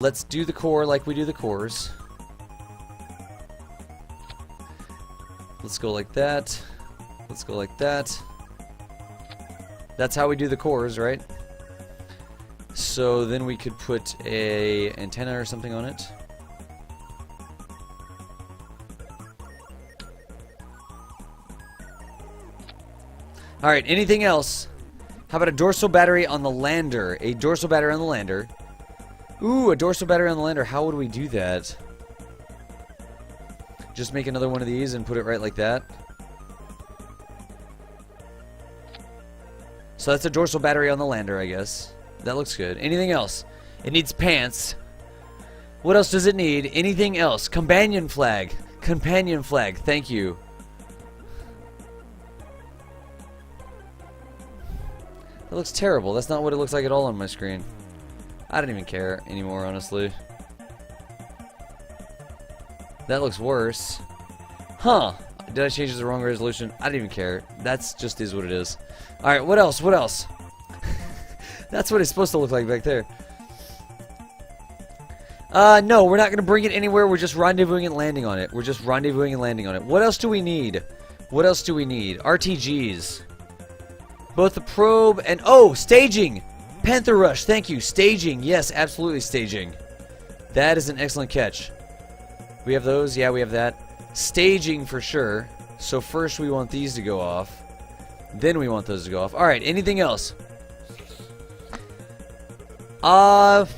Let's do the core like we do the cores. Let's go like that. Let's go like that. That's how we do the cores, right? So then we could put a antenna or something on it. Alright, anything else? How about a dorsal battery on the lander? A dorsal battery on the lander. Ooh, a dorsal battery on the lander. How would we do that? Just make another one of these and put it right like that. So that's a dorsal battery on the lander, I guess. That looks good. Anything else? It needs pants. What else does it need? Anything else? Companion flag. Companion flag. Thank you. That looks terrible. That's not what it looks like at all on my screen. I don't even care anymore, honestly. That looks worse. Huh. Did I change the wrong resolution? I don't even care. That's just is what it is. Alright, what else? What else? That's what it's supposed to look like back there. No, we're not going to bring it anywhere. We're just rendezvousing and landing on it. We're just rendezvousing and landing on it. What else do we need? What else do we need? RTGs. Both the probe and... Oh, staging! Panther Rush, thank you. Staging. Yes, absolutely staging. That is an excellent catch. We have those? Yeah, we have that. Staging for sure. So first we want these to go off. Then we want those to go off. Alright, anything else? Let's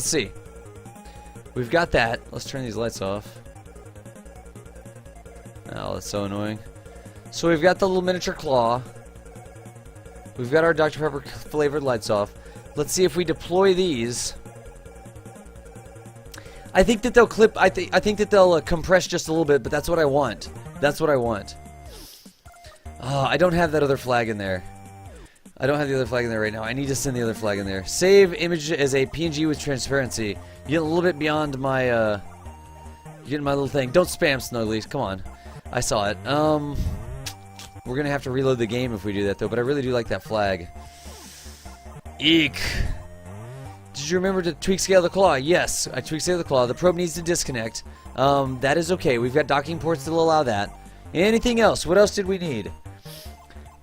see. We've got that. Let's turn these lights off. Oh, that's so annoying. So we've got the little miniature claw. We've got our Dr. Pepper flavored lights off. Let's see if we deploy these. I think that they'll clip. I think that they'll compress just a little bit, but that's what I want. That's what I want. I don't have that other flag in there. I don't have the other flag in there right now. I need to send the other flag in there. Save image as a PNG with transparency. You get a little bit beyond my you get my little thing. Don't spam, Snugglies. Come on. I saw it. We're gonna have to reload the game if we do that though, but I really do like that flag. Eek. Did you remember to tweak scale of the claw? Yes, I tweaked scale of the claw. The probe needs to disconnect. That is okay. We've got docking ports that will allow that. Anything else? What else did we need?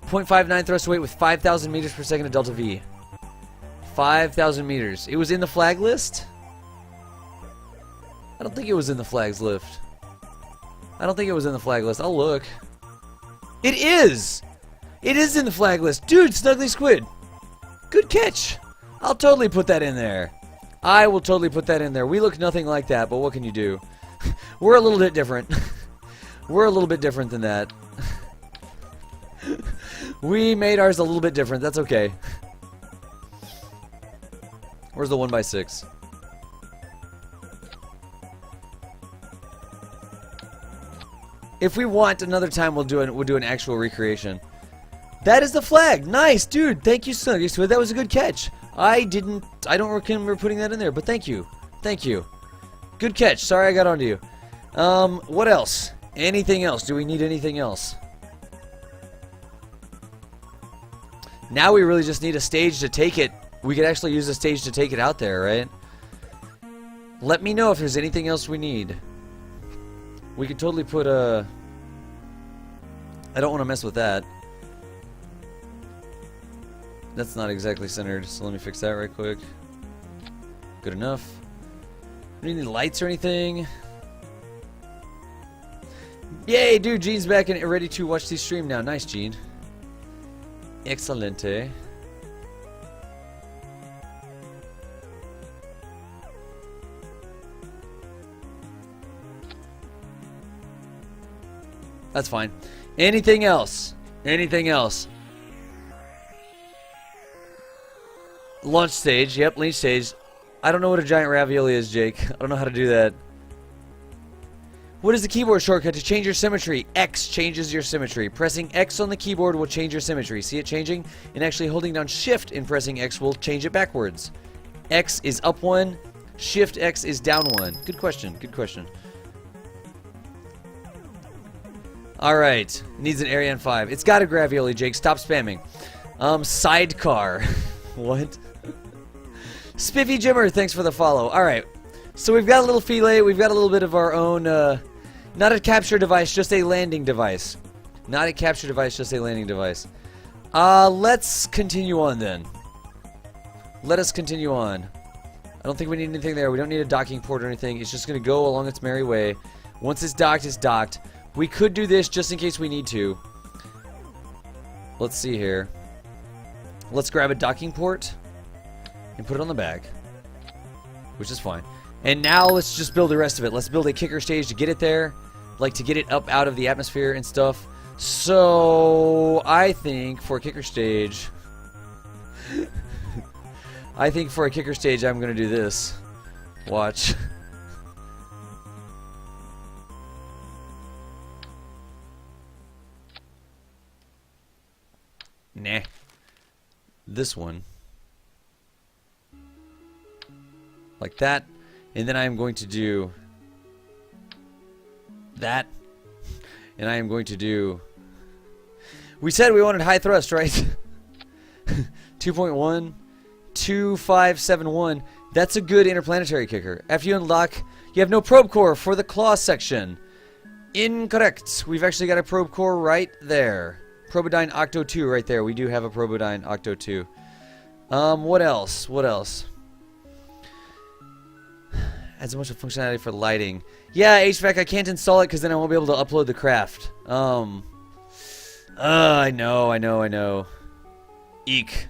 0.59 thrust weight with 5,000 meters per second of delta V. 5,000 meters. It was in the flag list? I don't think it was in the flags list. I don't think it was in the flag list. I'll look. It is! It is in the flag list. Dude, Snuggly Squid. Good catch. I'll totally put that in there. I will totally put that in there. We look nothing like that, but what can you do? We're a little bit different. We're a little bit different than that. We made ours a little bit different. That's okay. Where's the 1x6? If we want another time, we'll do an actual recreation. That is the flag. Nice, dude. Thank you, Snuggy Squid. That was a good catch. I don't remember putting that in there, but thank you. Thank you. Good catch. Sorry I got onto you. What else? Anything else? Do we need anything else? Now we really just need a stage to take it. We could actually use a stage to take it out there, right? Let me know if there's anything else we need. We could totally put a... I don't want to mess with that. That's not exactly centered, so let me fix that right quick. Good enough. Do you need lights or anything? Yay, dude, Gene's back and ready to watch the stream now. Nice, Gene. Excelente. That's fine. Anything else? Anything else? Launch stage. Yep, launch stage. I don't know what a giant ravioli is, Jake. I don't know how to do that. What is the keyboard shortcut to change your symmetry? X changes your symmetry. Pressing X on the keyboard will change your symmetry. See it changing? And actually holding down Shift and pressing X will change it backwards. X is up one. Shift X is down one. Good question. Good question. Alright. Needs an Ariane 5. It's got a ravioli, Jake. Stop spamming. Sidecar. What? Spiffy Jimmer, thanks for the follow. Alright, so we've got a little fillet, we've got a little bit of our own, not a capture device, just a landing device. Not a capture device, just a landing device. Let's continue on then. Let us continue on. I don't think we need anything there. We don't need a docking port or anything. It's just going to go along its merry way. Once it's docked, it's docked. We could do this just in case we need to. Let's see here. Let's grab a docking port and put it on the back, which is fine. And now let's just build the rest of it. Let's build a kicker stage to get it there, like to get it up out of the atmosphere and stuff. So I think for a kicker stage, I'm gonna do this. Watch. Nah. This one. Like that. And then I am going to do that. And I am going to do... We said we wanted high thrust, right? 2.1. 2571. That's a good interplanetary kicker. After you unlock, you have no probe core for the claw section. Incorrect. We've actually got a probe core right there. Probodyne Octo 2 right there. We do have a Probodyne Octo 2. What else? What else? Adds a bunch of functionality for lighting. Yeah, HVAC, I can't install it because then I won't be able to upload the craft. I know. Eek.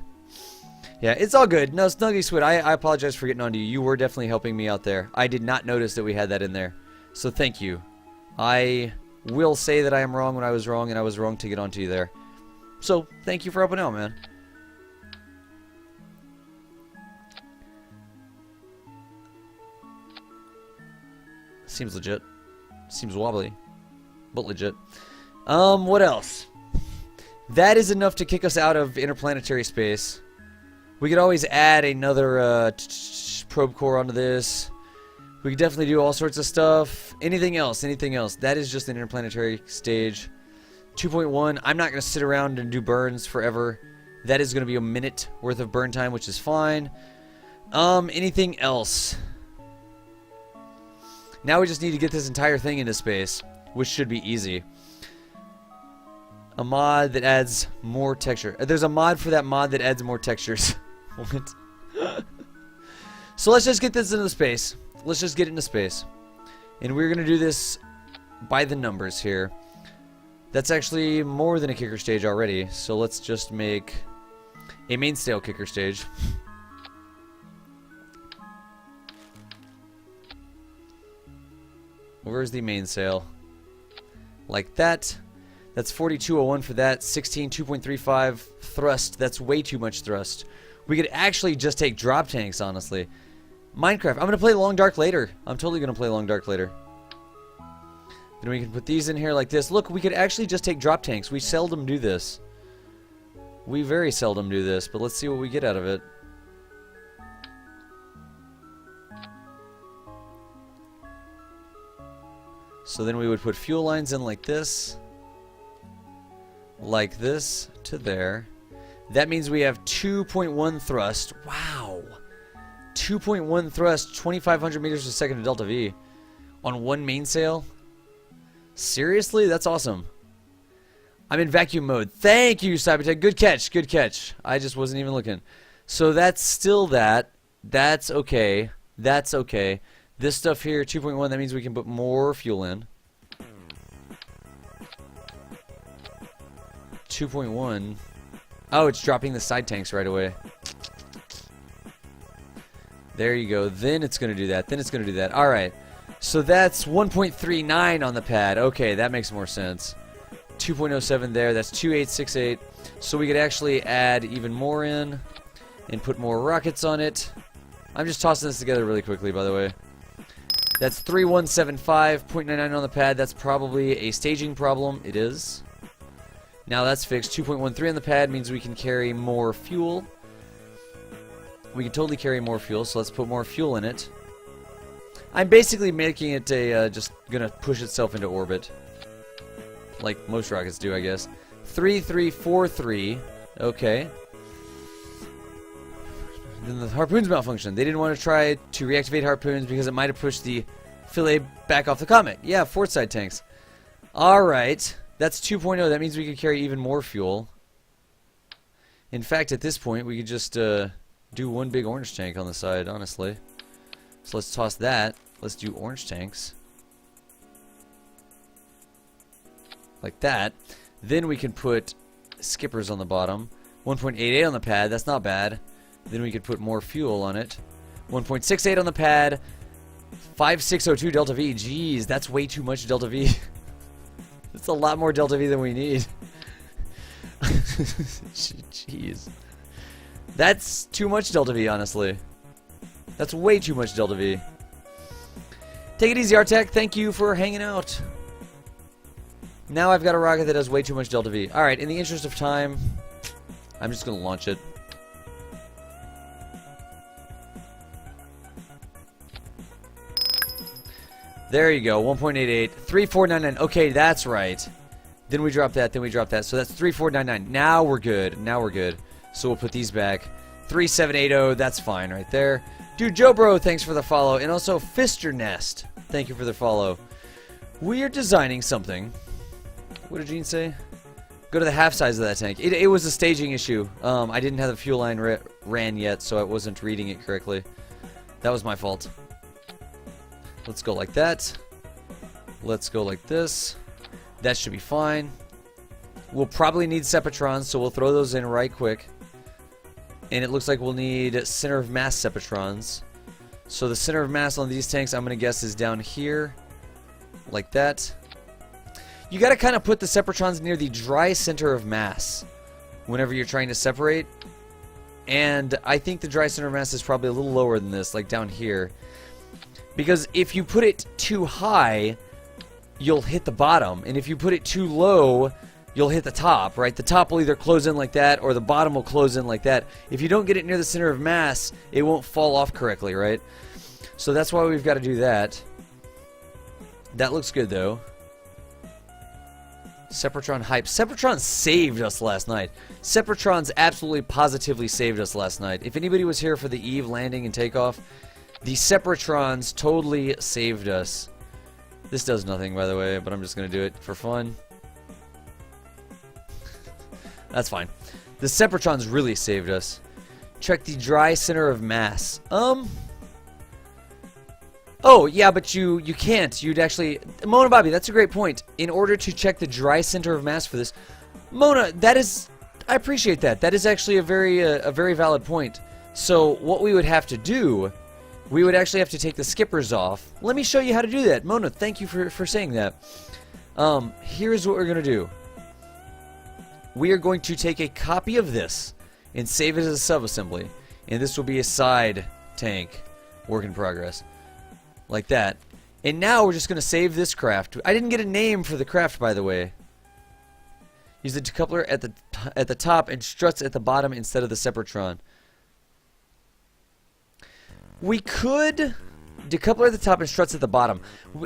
Yeah, it's all good. No, Snuggy Squid, I apologize for getting onto you. You were definitely helping me out there. I did not notice that we had that in there. So thank you. I will say that I am wrong when I was wrong, and I was wrong to get onto you there. So, thank you for helping out, man. Seems legit. Seems wobbly. But legit. What else? That is enough to kick us out of interplanetary space. We could always add another probe core onto this. We could definitely do all sorts of stuff. Anything else? Anything else? That is just an interplanetary stage. 2.1. I'm not going to sit around and do burns forever. That is going to be a minute worth of burn time, which is fine. Anything else? Now we just need to get this entire thing into space, which should be easy. A mod that adds more texture. There's a mod for that mod that adds more textures. What? So let's just get this into space. Let's just get into space. And we're going to do this by the numbers here. That's actually more than a kicker stage already. So let's just make a mainsail kicker stage. Where's the mainsail? Like that. That's 4201 for that. 16, 2.35 thrust. That's way too much thrust. We could actually just take drop tanks, honestly. Minecraft. I'm going to play Long Dark later. I'm totally going to play Long Dark later. Then we can put these in here like this. Look, we could actually just take drop tanks. We seldom do this. We very seldom do this, but let's see what we get out of it. So then we would put fuel lines in like this. Like this to there. That means we have 2.1 thrust. Wow. 2.1 thrust, 2,500 meters per second to delta V on one mainsail. Seriously? That's awesome. I'm in vacuum mode. Thank you, Cybertech. Good catch. Good catch. I just wasn't even looking. So that's still that. That's okay. That's okay. This stuff here, 2.1, that means we can put more fuel in. 2.1. Oh, it's dropping the side tanks right away. There you go. Then it's going to do that. Then it's going to do that. Alright. So that's 1.39 on the pad. Okay, that makes more sense. 2.07 there. That's 2.868. So we could actually add even more in and put more rockets on it. I'm just tossing this together really quickly, by the way. That's 3175.99 on the pad. That's probably a staging problem. It is. Now that's fixed. 2.13 on the pad means we can carry more fuel. We can totally carry more fuel, so let's put more fuel in it. I'm basically making it a, just gonna push itself into orbit. Like most rockets do, I guess. 3343. Okay. Then the harpoons malfunctioned. They didn't want to try to reactivate harpoons because it might have pushed the fillet back off the comet. Yeah, port side tanks. Alright. That's 2.0. That means we could carry even more fuel. In fact, at this point, we could just do one big orange tank on the side, honestly. So let's toss that. Let's do orange tanks. Like that. Then we can put skippers on the bottom. 1.88 on the pad. That's not bad. Then we could put more fuel on it. 1.68 on the pad. 5602 delta V. Jeez, that's way too much delta V. That's a lot more delta V than we need. Jeez. That's too much delta V, honestly. That's way too much delta V. Take it easy, Artec. Thank you for hanging out. Now I've got a rocket that has way too much delta V. Alright, in the interest of time, I'm just going to launch it. There you go, 1.88, 3499. Okay, that's right. Then we drop that, then we drop that. So that's 3499. Now we're good. Now we're good. So we'll put these back. 3780, that's fine right there. Dude, Joe Bro, thanks for the follow. And also Fister Nest, thank you for the follow. We are designing something. What did Gene say? Go to the half size of that tank. It was a staging issue. I didn't have the fuel line ran yet, so I wasn't reading it correctly. That was my fault. Let's go like that. Let's go like this. That should be fine. We'll probably need Sepatrons, so we'll throw those in right quick. And it looks like we'll need center of mass Sepatrons. So the center of mass on these tanks, I'm going to guess, is down here. Like that. You got to kind of put the Sepatrons near the dry center of mass whenever you're trying to separate. And I think the dry center of mass is probably a little lower than this, like down here. Because if you put it too high, you'll hit the bottom. And if you put it too low, you'll hit the top, right? The top will either close in like that, or the bottom will close in like that. If you don't get it near the center of mass, it won't fall off correctly, right? So that's why we've got to do that. That looks good, though. Sepratron hype. Sepratron saved us last night. Sepatrons absolutely positively saved us last night. If anybody was here for the Eve landing and takeoff, the Sepatrons totally saved us. This does nothing, by the way, but I'm just going to do it for fun. That's fine. The Sepatrons really saved us. Check the dry center of mass. Oh, yeah, but you can't. You'd actually... Mona Bobby, that's a great point. In order to check the dry center of mass for this... Mona, that is... I appreciate that. That is actually a very valid point. So, what we would have to do... We would actually have to take the skippers off. Let me show you how to do that. Mona, thank you for saying that. Here's what we're going to do. We are going to take a copy of this and save it as a subassembly. And this will be a side tank. Work in progress. Like that. And now we're just going to save this craft. I didn't get a name for the craft, by the way. Use the decoupler at the top and struts at the bottom instead of the Sepratron. We could decoupler at the top and struts at the bottom.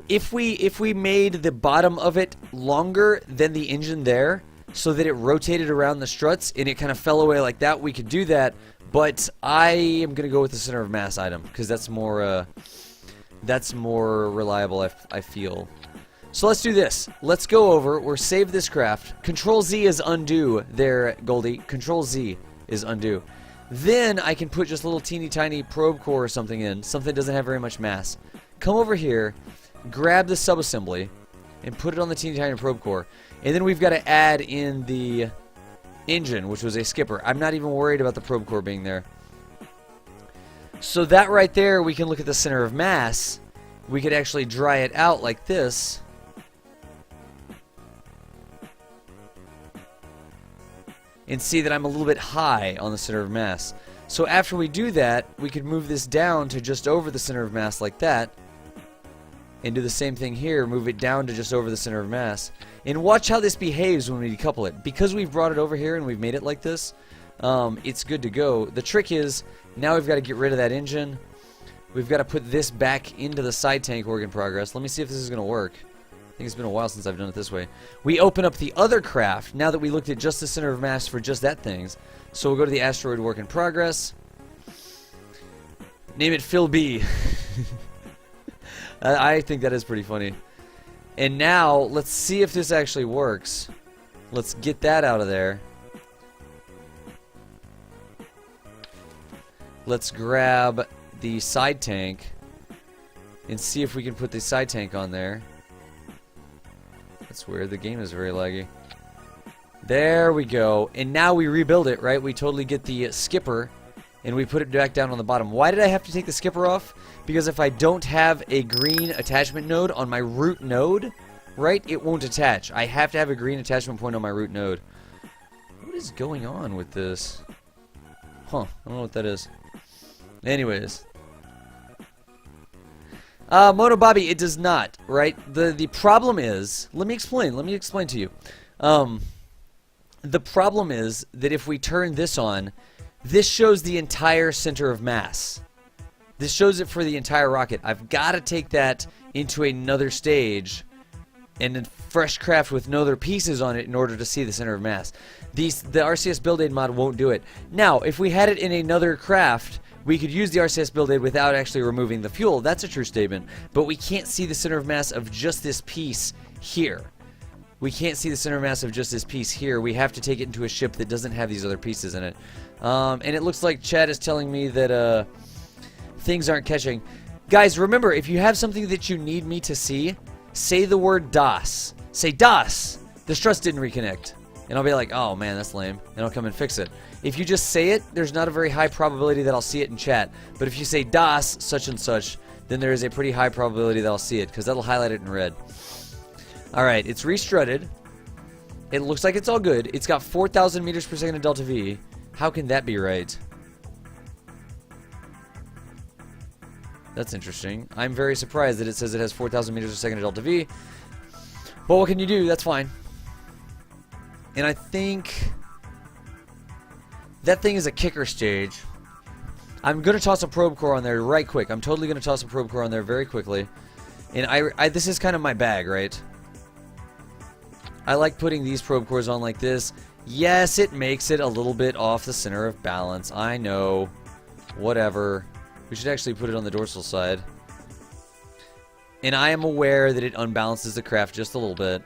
If we made the bottom of it longer than the engine there, so that it rotated around the struts and it kind of fell away like that, we could do that. But I am gonna go with the center of mass item because that's more reliable. I feel. So let's do this. Let's go over. We'll save this craft. Control Z is undo. There, Goldie. Control Z is undo. Then I can put just a little teeny tiny probe core or something in. Something that doesn't have very much mass. Come over here, grab the subassembly, and put it on the teeny tiny probe core. And then we've got to add in the engine, which was a skipper. I'm not even worried about the probe core being there. So that right there, we can look at the center of mass. We could actually dry it out like this. And see that I'm a little bit high on the center of mass. So after we do that, we could move this down to just over the center of mass like that. And do the same thing here, move it down to just over the center of mass. And watch how this behaves when we decouple it. Because we've brought it over here and we've made it like this, it's good to go. The trick is, now we've got to get rid of that engine. We've got to put this back into the side tank work in progress. Let me see if this is going to work. I think it's been a while since I've done it this way. We open up the other craft, now that we looked at just the center of mass for just that things. So we'll go to the asteroid work in progress. Name it Phil B. I think that is pretty funny. And now, let's see if this actually works. Let's get that out of there. Let's grab the side tank and see if we can put the side tank on there. That's weird. The game is very laggy. There we go. And now we rebuild it, right? We totally get the skipper and we put it back down on the bottom. Why did I have to take the skipper off? Because if I don't have a green attachment node on my root node, right, it won't attach. I have to have a green attachment point on my root node. What is going on with this? Huh, I don't know what that is. Anyways. Mono Bobby, it does not, right? The problem is, let me explain to you. The problem is that if we turn this on, this shows the entire center of mass. This shows it for the entire rocket. I've got to take that into another stage and then fresh craft with no other pieces on it in order to see the center of mass. The RCS Build Aid mod won't do it. Now, if we had it in another craft, we could use the RCS Build Aid without actually removing the fuel. That's a true statement. But we can't see the center of mass of just this piece here. We can't see the center of mass of just this piece here. We have to take it into a ship that doesn't have these other pieces in it. And it looks like Chad is telling me that things aren't catching. Guys, remember, if you have something that you need me to see, say the word DOS. Say DOS! The struts didn't reconnect. And I'll be like, oh man, that's lame. And I'll come and fix it. If you just say it, there's not a very high probability that I'll see it in chat. But if you say DOS, such and such, then there is a pretty high probability that I'll see it, because that'll highlight it in red. Alright, it's restrutted. It looks like it's all good. It's got 4,000 meters per second of delta V. How can that be right? That's interesting. I'm very surprised that it says it has 4,000 meters per second of delta V. But what can you do? That's fine. And I think that thing is a kicker stage. I'm going to toss a probe core on there right quick. I'm totally going to toss a probe core on there very quickly. And this is kind of my bag, right? I like putting these probe cores on like this. Yes, it makes it a little bit off the center of balance. I know. Whatever. We should actually put it on the dorsal side. And I am aware that it unbalances the craft just a little bit.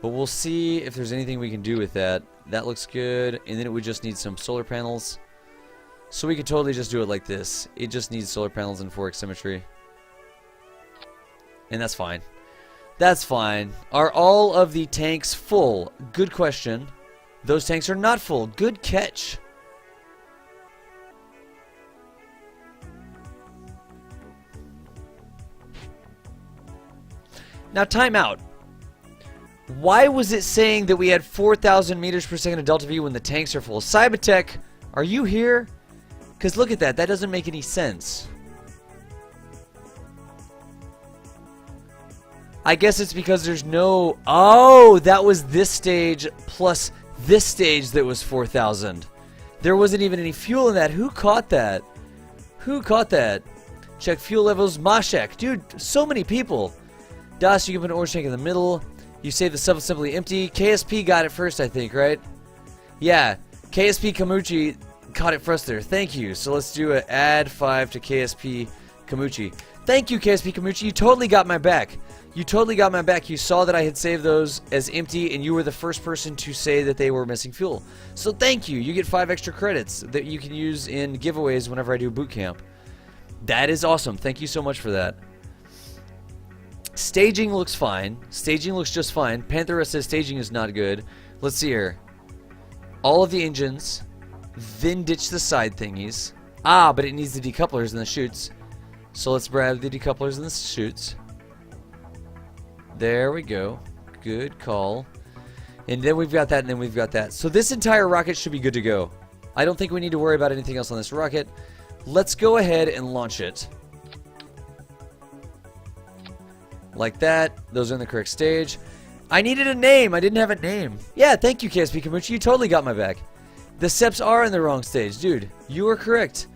But we'll see if there's anything we can do with that. That looks good. And then it would just need some solar panels. So we could totally just do it like this. It just needs solar panels and fork symmetry. And that's fine. That's fine. Are all of the tanks full? Good question. Those tanks are not full. Good catch. Now, time out. Why was it saying that we had 4,000 meters per second of delta V when the tanks are full? Cybertech, are you here? Because look at that. That doesn't make any sense. I guess it's because there's no... Oh, that was this stage plus this stage that was 4,000. There wasn't even any fuel in that. Who caught that? Who caught that? Check fuel levels. Mashek. Dude, so many people. Das, you can put an orange tank in the middle. You save the sub simply empty. KSP got it first, I think, right? Yeah. KSP Kamuchi caught it first there. Thank you. So let's do an add 5 to KSP Kamuchi. Thank you, KSP Kamuchi. You totally got my back. You totally got my back. You saw that I had saved those as empty, and you were the first person to say that they were missing fuel. So thank you. You get 5 extra credits that you can use in giveaways whenever I do boot camp. That is awesome. Thank you so much for that. Staging looks fine. Staging looks just fine. Panthera says staging is not good. Let's see here. All of the engines, then ditch the side thingies. Ah, but it needs the decouplers and the chutes. So let's grab the decouplers and the chutes. There we go. Good call. And then we've got that, and then we've got that. So this entire rocket should be good to go. I don't think we need to worry about anything else on this rocket. Let's go ahead and launch it. Like that. Those are in the correct stage. I needed a name. I didn't have a name. Yeah, thank you, KSP Kamuchi. You totally got my back. The SEPs are in the wrong stage. Dude, you are correct.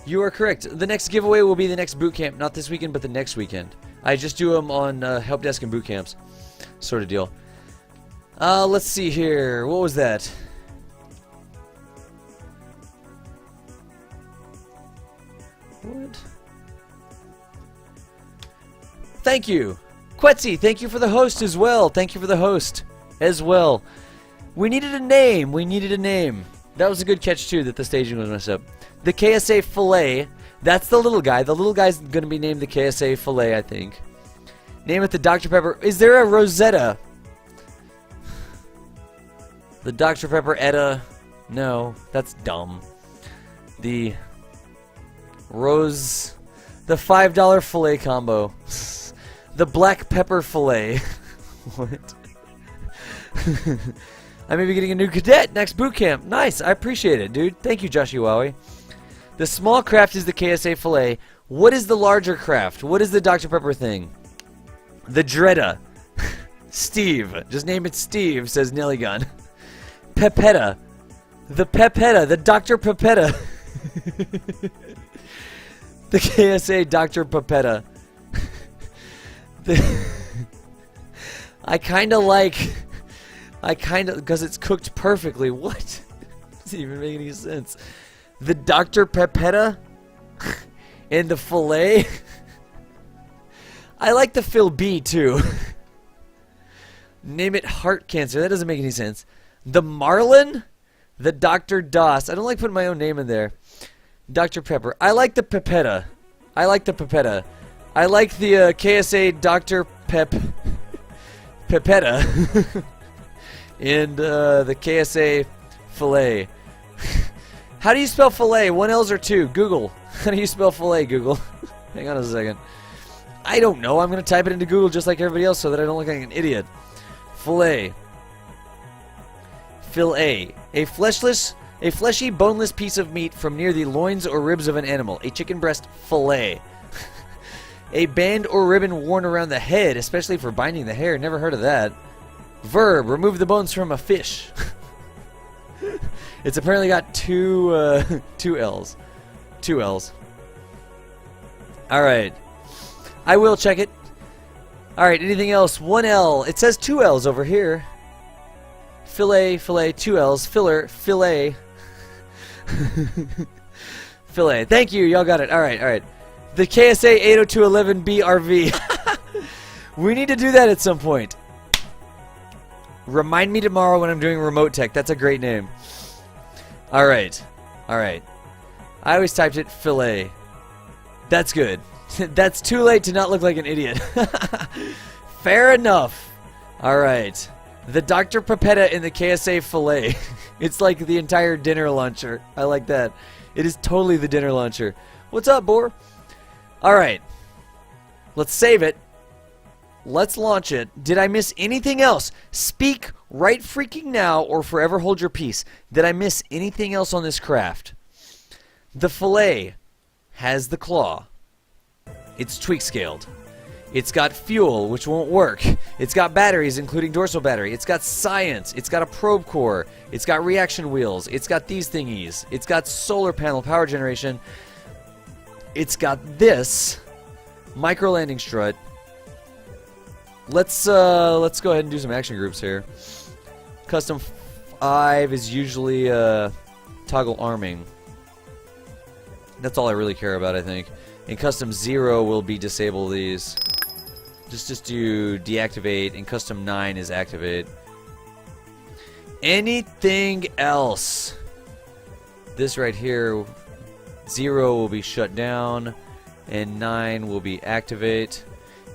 You are correct. The next giveaway will be the next boot camp. Not this weekend, but the next weekend. I just do them on help desk and boot camps. Sort of deal. Let's see here. What was that? What? Thank you. Quetzy, thank you for the host as well. Thank you for the host as well. We needed a name. We needed a name. That was a good catch, too, that the staging was messed up. The KSA Filet. That's the little guy. The little guy's going to be named the KSA Filet, I think. Name it the Dr. Pepper. Is there a Rosetta? The Dr. Pepper Etta. No, that's dumb. The Rose. The $5 filet combo. The black pepper filet. What? I may be getting a new cadet next boot camp. Nice. I appreciate it, dude. Thank you, Joshy Wowie. The small craft is the KSA filet. What is the larger craft? What is the Dr. Pepper thing? The Dredda. Steve. Just name it Steve, says Nellygun. Pepetta. The Pepetta. The Dr. Pepetta. The KSA Dr. Pepetta. I kind of, because it's cooked perfectly. What? Doesn't even make any sense. The Dr. Pepetta and the filet. I like the Phil B too. Name it heart cancer. That doesn't make any sense. The Marlin, the Dr. Doss. I don't like putting my own name in there. Dr. Pepper. I like the Pepetta. I like the Pepetta. I like the KSA Dr. Pepetta. And the KSA filet. How do you spell filet? 1 L's or 2? Google. How do you spell filet, Google? Hang on a second. I don't know. I'm going to type it into Google just like everybody else so that I don't look like an idiot. Filet. Filet. A fleshy, boneless piece of meat from near the loins or ribs of an animal. A chicken breast filet. A band or ribbon worn around the head, especially for binding the hair. Never heard of that. Verb. Remove the bones from a fish. It's apparently got two L's. 2 L's. Alright. I will check it. Alright, anything else? 1 L. It says 2 L's over here. Filet, 2 L's. Filler, filet. Filet. Thank you. Y'all got it. Alright. The KSA 80211B RV. We need to do that at some point. Remind me tomorrow when I'm doing remote tech. That's a great name. Alright. I always typed it filet. That's good. That's too late to not look like an idiot. Fair enough. Alright. The Dr. Pepetta in the KSA filet. It's like the entire dinner launcher. I like that. It is totally the dinner launcher. What's up, Boar? Alright. Let's save it. Let's launch it. Did I miss anything else? Speak right freaking now or forever hold your peace. Did I miss anything else on this craft? The filet has the claw. It's tweak scaled. It's got fuel, which won't work. It's got batteries, including dorsal battery. It's got science. It's got a probe core. It's got reaction wheels. It's got these thingies. It's got solar panel power generation. It's got this micro landing strut. Let's go ahead and do some action groups here. Custom 5 is usually toggle arming. That's all I really care about, I think. And custom 0 will be disable these. Just do deactivate, and custom 9 is activate. Anything else? This right here, 0 will be shut down, and 9 will be activate.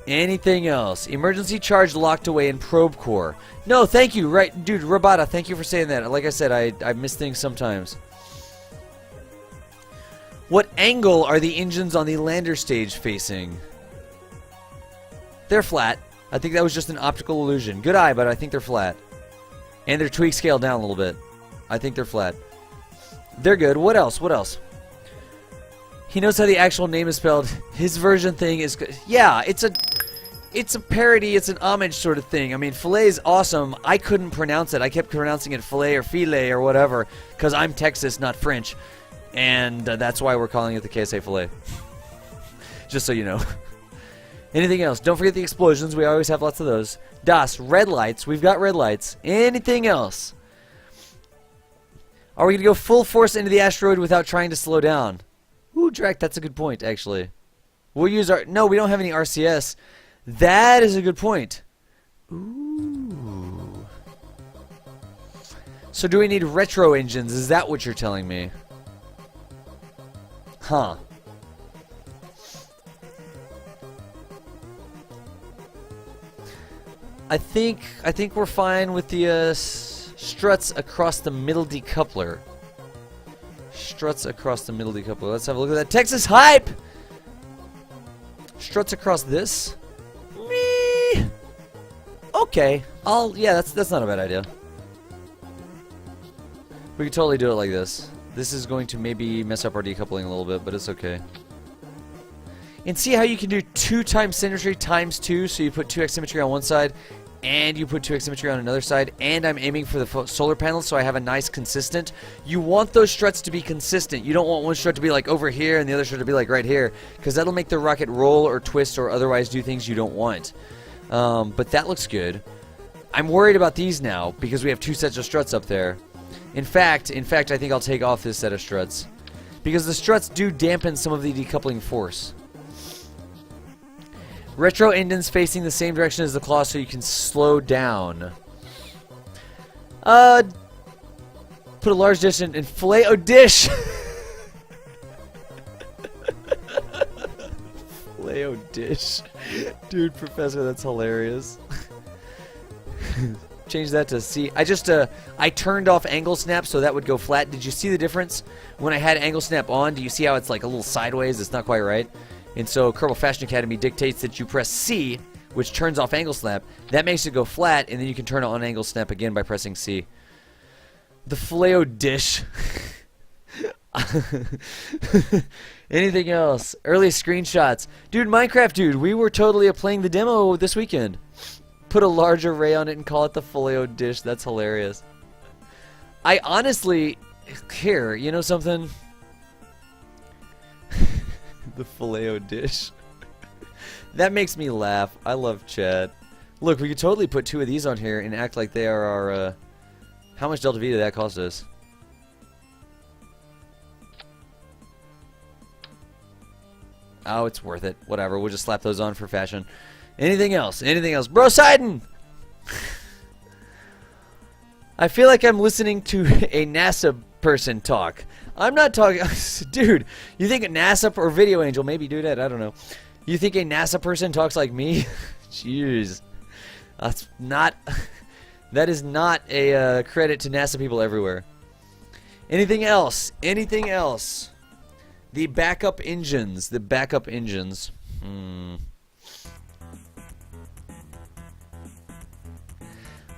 Anything else? Emergency charge locked away in probe core. No, thank you. Right, dude, Rabata, thank you for saying that. Like I said, I miss things sometimes. What angle are the engines on the lander stage facing? They're flat. I think that was just an optical illusion. Good eye, but I think they're flat. And they're tweak scaled down a little bit. I think they're flat. They're good. What else? He knows how the actual name is spelled. His version thing is good. Yeah, it's a parody. It's an homage sort of thing. I mean, filet is awesome. I couldn't pronounce it. I kept pronouncing it filet or filet or whatever because I'm Texas, not French. And that's why we're calling it the KSA filet. Just so you know. Anything else? Don't forget the explosions. We always have lots of those. Das, red lights. We've got red lights. Anything else? Are we going to go full force into the asteroid without trying to slow down? Ooh, Drac, that's a good point, actually. We'll use our... No, we don't have any RCS. That is a good point. Ooh. So do we need retro engines? Is that what you're telling me? Huh. I think we're fine with the struts across the middle decoupler. Struts across the middle decoupler. Let's have a look at that. Texas hype! Struts across this? Me. Okay. Yeah, that's not a bad idea. We could totally do it like this. This is going to maybe mess up our decoupling a little bit, but it's okay. And see how you can do 2 times symmetry times 2, so you put 2x symmetry on one side, and you put 2x symmetry on another side, and I'm aiming for the solar panels, so I have a nice consistent. You want those struts to be consistent. You don't want one strut to be like over here and the other strut to be like right here, because that'll make the rocket roll or twist or otherwise do things you don't want. But that looks good. I'm worried about these now, because we have 2 sets of struts up there. In fact, I think I'll take off this set of struts, because the struts do dampen some of the decoupling force. Retro engines facing the same direction as the claw so you can slow down. Put a large dish and fillet a dish. Filet o dish. Dude, Professor, that's hilarious. Change that to C. I turned off angle snap so that would go flat. Did you see the difference? When I had angle snap on, do you see how it's like a little sideways? It's not quite right. And so Kerbal Fashion Academy dictates that you press C, which turns off angle snap. That makes it go flat, and then you can turn on angle snap again by pressing C. The filet dish. Anything else? Early screenshots. Dude, Minecraft dude, we were totally playing the demo this weekend. Put a large array on it and call it the filet dish. That's hilarious. I honestly... Here, you know something? The filet dish. That makes me laugh. I love chat. Look, we could totally put 2 of these on here and act like they are our... How much Delta V did that cost us? Oh, it's worth it. Whatever, we'll just slap those on for fashion. Anything else? Anything else? Bro Sidon! I feel like I'm listening to a NASA person talk. I'm not talking... Dude, you think a NASA or Video Angel, maybe do that, I don't know. You think a NASA person talks like me? Jeez. That's not... That is not a credit to NASA people everywhere. Anything else? Anything else? The backup engines. The backup engines.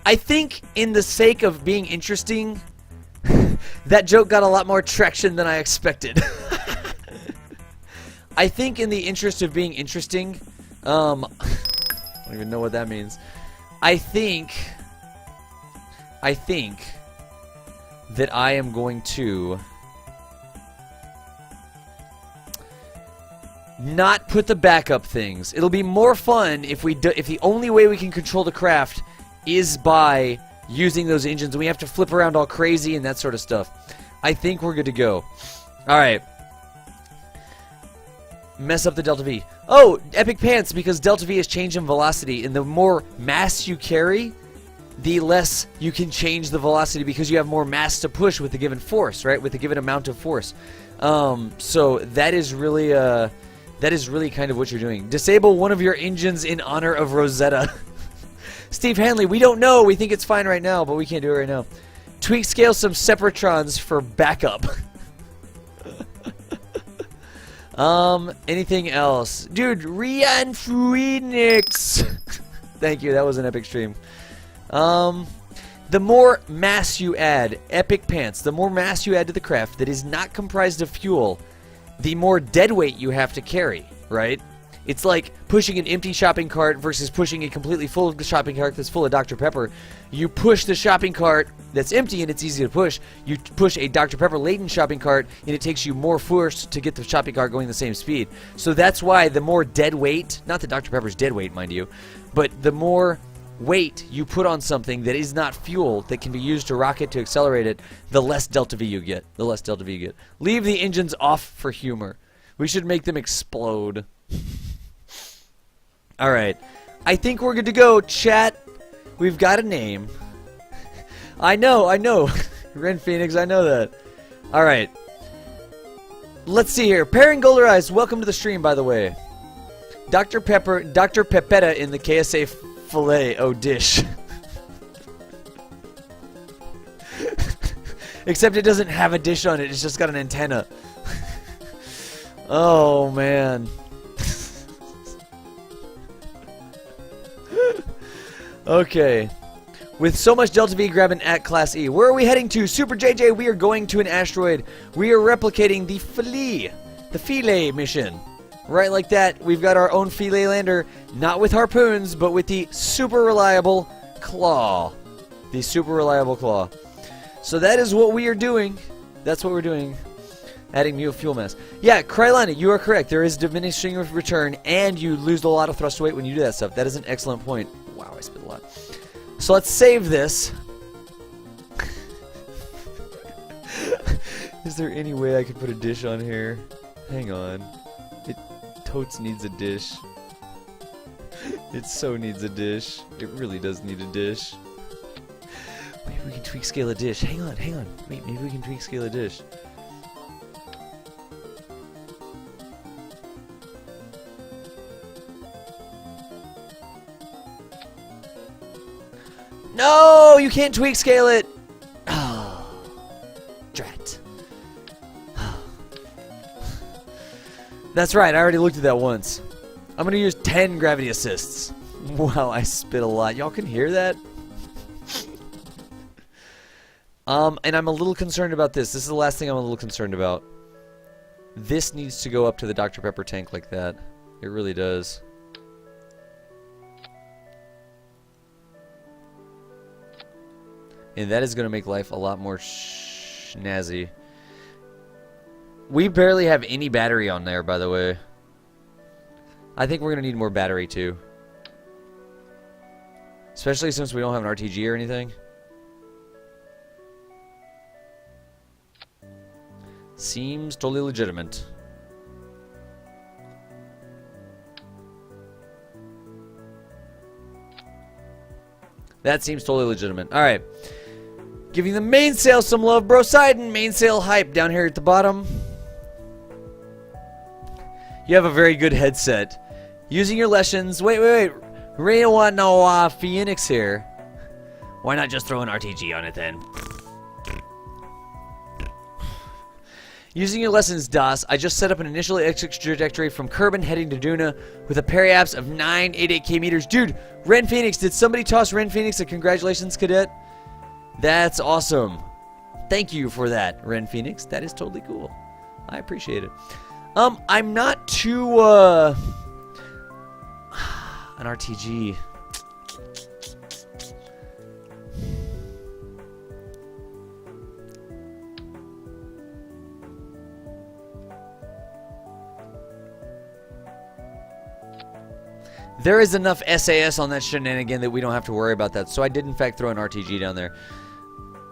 I think in the sake of being interesting... That joke got a lot more traction than I expected. I think in the interest of being interesting, I don't even know what that means. I think that I am going to not put the backup things. It'll be more fun if if the only way we can control the craft is by using those engines, and we have to flip around all crazy and that sort of stuff. I think we're good to go. Alright. Mess up the Delta V. Oh, Epic Pants, because Delta V is change in velocity, and the more mass you carry, the less you can change the velocity because you have more mass to push with the given force, right? With the given amount of force. So that is really kind of what you're doing. Disable one of your engines in honor of Rosetta. Steve Hanley, we don't know. We think it's fine right now, but we can't do it right now. Tweak scale some Separatrons for backup. Anything else? Dude, Rian Phoenix. Thank you, that was an epic stream. The more mass you add, Epic Pants, the more mass you add to the craft that is not comprised of fuel, the more dead weight you have to carry, right? It's like pushing an empty shopping cart versus pushing a completely full shopping cart that's full of Dr. Pepper. You push the shopping cart that's empty and it's easy to push. You push a Dr. Pepper laden shopping cart and it takes you more force to get the shopping cart going the same speed. So that's why the more dead weight, not that Dr. Pepper's dead weight, mind you, but the more weight you put on something that is not fuel that can be used to rocket to accelerate it, the less Delta V you get. The less Delta V you get. Leave the engines off for humor. We should make them explode. Alright. I think we're good to go. Chat, we've got a name. I know. Ren Phoenix, I know that. Alright. Let's see here. Pairing Golder Eyes, welcome to the stream, by the way. Dr. Pepetta in the KSA filet dish. Except it doesn't have a dish on it, it's just got an antenna. Oh, man. Okay. With so much Delta V, grab an at Class E. Where are we heading to? Super JJ, we are going to an asteroid. We are replicating the Philae mission. Right like that, we've got our own Philae lander, not with harpoons, but with the super reliable claw. The super reliable claw. So that is what we are doing. That's what we're doing. Adding new fuel mass. Yeah, Krylana, you are correct. There is diminishing return, and you lose a lot of thrust weight when you do that stuff. That is an excellent point. Wow, I spit a lot. So let's save this. Is there any way I could put a dish on here? Hang on. It totes needs a dish. It so needs a dish. It really does need a dish. Maybe we can tweak scale a dish. Hang on. Wait, maybe we can tweak scale a dish. No, you can't tweak scale it. Oh, drat. That's right, I already looked at that once. I'm going to use 10 gravity assists. Wow, I spit a lot. Y'all can hear that? And I'm a little concerned about this. This is the last thing I'm a little concerned about. This needs to go up to the Dr. Pepper tank like that. It really does. And that is going to make life a lot more snazzy. We barely have any battery on there, by the way. I think we're going to need more battery, too. Especially since we don't have an RTG or anything. Seems totally legitimate. That seems totally legitimate. Alright. Giving the mainsail some love, bro. Sidon, mainsail hype down here at the bottom. You have a very good headset. Using your lessons. Wait. Rewa no Phoenix here. Why not just throw an RTG on it then? Using your lessons, DOS, I just set up an initial exit trajectory from Kerbal heading to Duna with a periaps of 988k meters. Dude, Ren Phoenix, did somebody toss Ren Phoenix a congratulations, cadet? That's awesome. Thank you for that, Ren Phoenix. That is totally cool. I appreciate it. I'm not too, an RTG. There is enough SAS on that shenanigan that we don't have to worry about that. So I did, in fact, throw an RTG down there.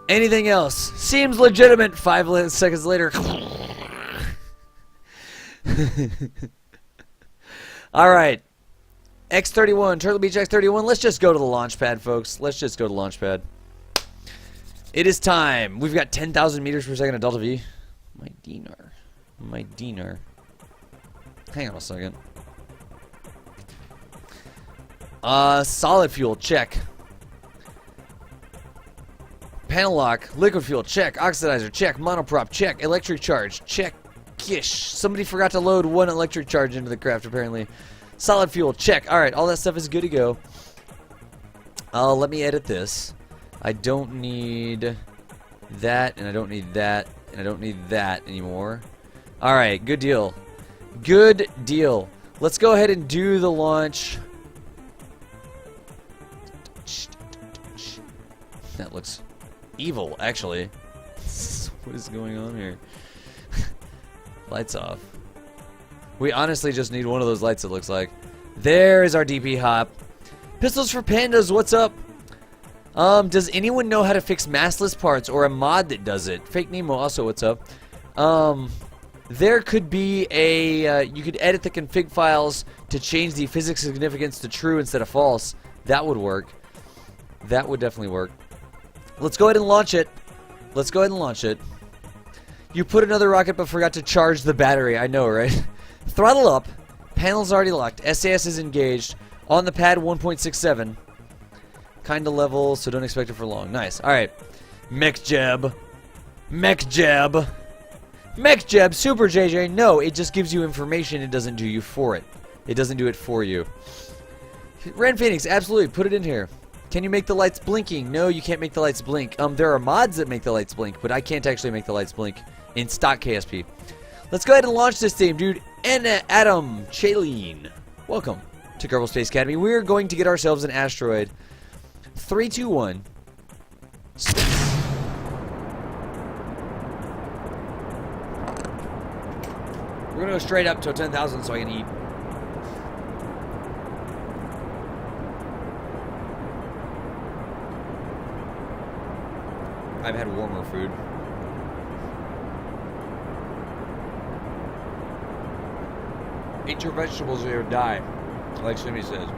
Anything else? Seems legitimate. 5 seconds later. Alright. X31. Turtle Beach X31. Let's just go to the launch pad, folks. Let's just go to the launch pad. It is time. We've got 10,000 meters per second of Delta V. My dinar. Hang on a second. Solid fuel, check. Panel lock, liquid fuel, check. Oxidizer, check. Monoprop, check. Electric charge, check. Gish. Somebody forgot to load one electric charge into the craft, apparently. Solid fuel, check. Alright, all that stuff is good to go. Let me edit this. I don't need that, and I don't need that, and I don't need that anymore. Alright, good deal. Good deal. Let's go ahead and do the launch. That looks evil, actually. What is going on here? Lights off. We honestly just need one of those lights, it looks like. There is our DP hop. Pistols for Pandas, what's up? Does anyone know how to fix massless parts or a mod that does it? Fake Nemo also, what's up? There could be a, you could edit the config files to change the physics significance to true instead of false. That would work. That would definitely work. Let's go ahead and launch it. Let's go ahead and launch it. You put another rocket but forgot to charge the battery. I know, right? Throttle up. Panel's already locked. SAS is engaged. On the pad 1.67. Kinda level, so don't expect it for long. Nice. Alright. Mech jab. Mech jab. Mech jab, Super JJ. No, it just gives you information. It doesn't do you for it. It doesn't do it for you. Ren Phoenix, absolutely. Put it in here. Can you make the lights blinking? No, you can't make the lights blink. There are mods that make the lights blink, but I can't actually make the lights blink in stock KSP. Let's go ahead and launch this thing, dude. And Adam Chaleen. Welcome to Kerbal Space Academy. We're going to get ourselves an asteroid. 3, 2, 1. Space. We're going to go straight up to 10,000 so I can eat. I've had warmer food. Eat your vegetables or you'll die, like Simmy says.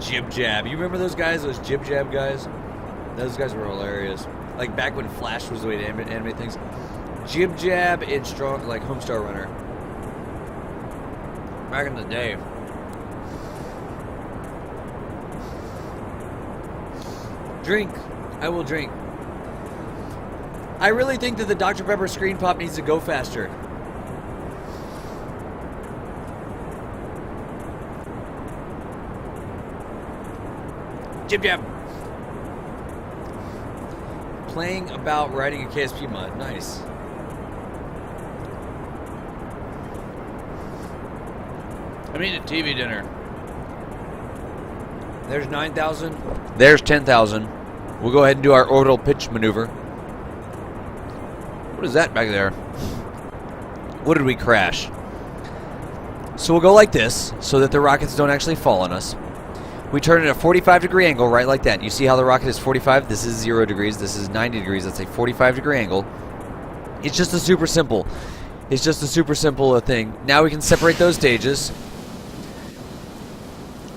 Jib Jab. You remember those guys, those Jib Jab guys? Those guys were hilarious. Like back when Flash was the way to animate things. Jib Jab and Strong, like Homestar Runner. Back in the day. Drink. I will drink. I really think that the Dr. Pepper screen pop needs to go faster. Jib Jab. Playing about writing a KSP mod. Nice. I'm eating a TV dinner. There's 9,000. There's 10,000. We'll go ahead and do our orbital pitch maneuver. What is that back there? What did we crash? So we'll go like this so that the rockets don't actually fall on us. We turn it at a 45-degree angle, right like that. You see how the rocket is 45? This is 0 degrees. This is 90 degrees. That's a 45-degree angle. It's just a super simple. It's just a super simple thing. Now we can separate those stages.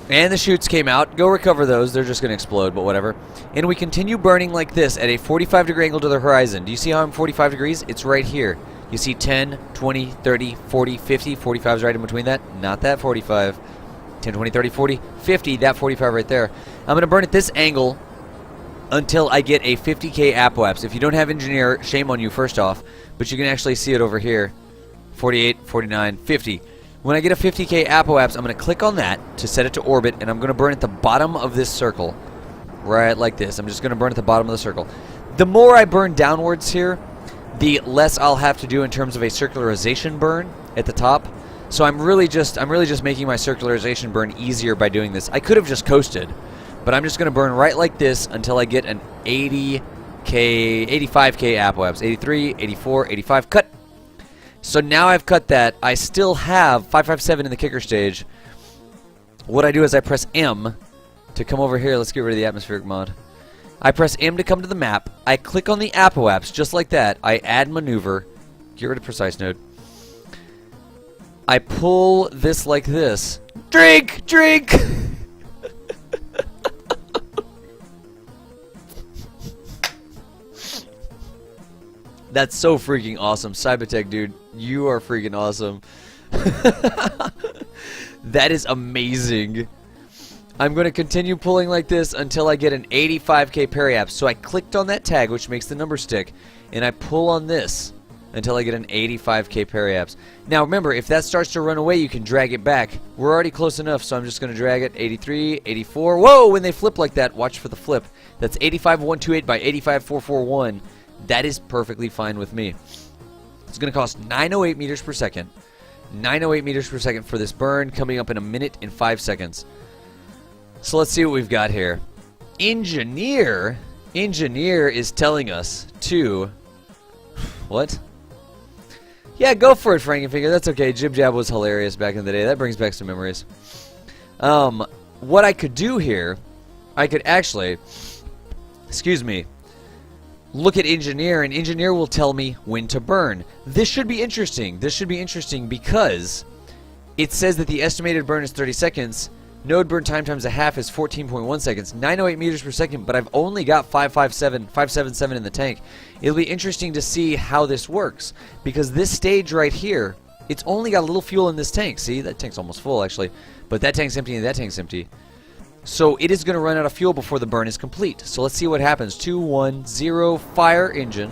And the chutes came out. Go recover those. They're just going to explode, but whatever. And we continue burning like this at a 45-degree angle to the horizon. Do you see how I'm 45 degrees? It's right here. You see 10, 20, 30, 40, 50. 45 is right in between that. Not that 45. 10, 20, 30, 40, 50. That 45 right there. I'm going to burn at this angle until I get a 50K apoapse. If you don't have engineer, shame on you first off. But you can actually see it over here. 48, 49, 50. When I get a 50K apoapse, I'm going to click on that to set it to orbit, and I'm going to burn at the bottom of this circle. Right like this. I'm just going to burn at the bottom of the circle. The more I burn downwards here, the less I'll have to do in terms of a circularization burn at the top. So I'm really just making my circularization burn easier by doing this. I could have just coasted, but I'm just going to burn right like this until I get an 85K apoapse. 83, 84, 85, cut. So now I've cut that. I still have 557 in the kicker stage. What I do is I press M to come over here. Let's get rid of the atmospheric mod. I press M to come to the map. I click on the apoapse just like that. I add maneuver. Get rid of precise node. I pull this like this. Drink! Drink! That's so freaking awesome. Cybertech, dude. You are freaking awesome. That is amazing. I'm going to continue pulling like this until I get an 85K periapse. So I clicked on that tag, which makes the number stick, and I pull on this until I get an 85K periapse. Now remember, if that starts to run away, you can drag it back. We're already close enough, so I'm just going to drag it. 83, 84. Whoa, when they flip like that, watch for the flip. That's 85128 by 85441. That is perfectly fine with me. It's going to cost 908 meters per second. 908 meters per second for this burn, coming up in a minute and 5 seconds. So let's see what we've got here. Engineer is telling us to... What? Yeah, go for it, Frankenfinger. That's okay. Jib Jab was hilarious back in the day. That brings back some memories. What I could do here, I could actually... Excuse me. look at engineer, and engineer will tell me when to burn. This should be interesting. This should be interesting because it says that the estimated burn is 30 seconds. Node burn time times a half is 14.1 seconds. 908 meters per second, but I've only got 577 in the tank. It'll be interesting to see how this works because this stage right here, it's only got a little fuel in this tank. See, that tank's almost full actually, but that tank's empty and that tank's empty. So it is going to run out of fuel before the burn is complete. So let's see what happens. 2, 1, 0, fire engine.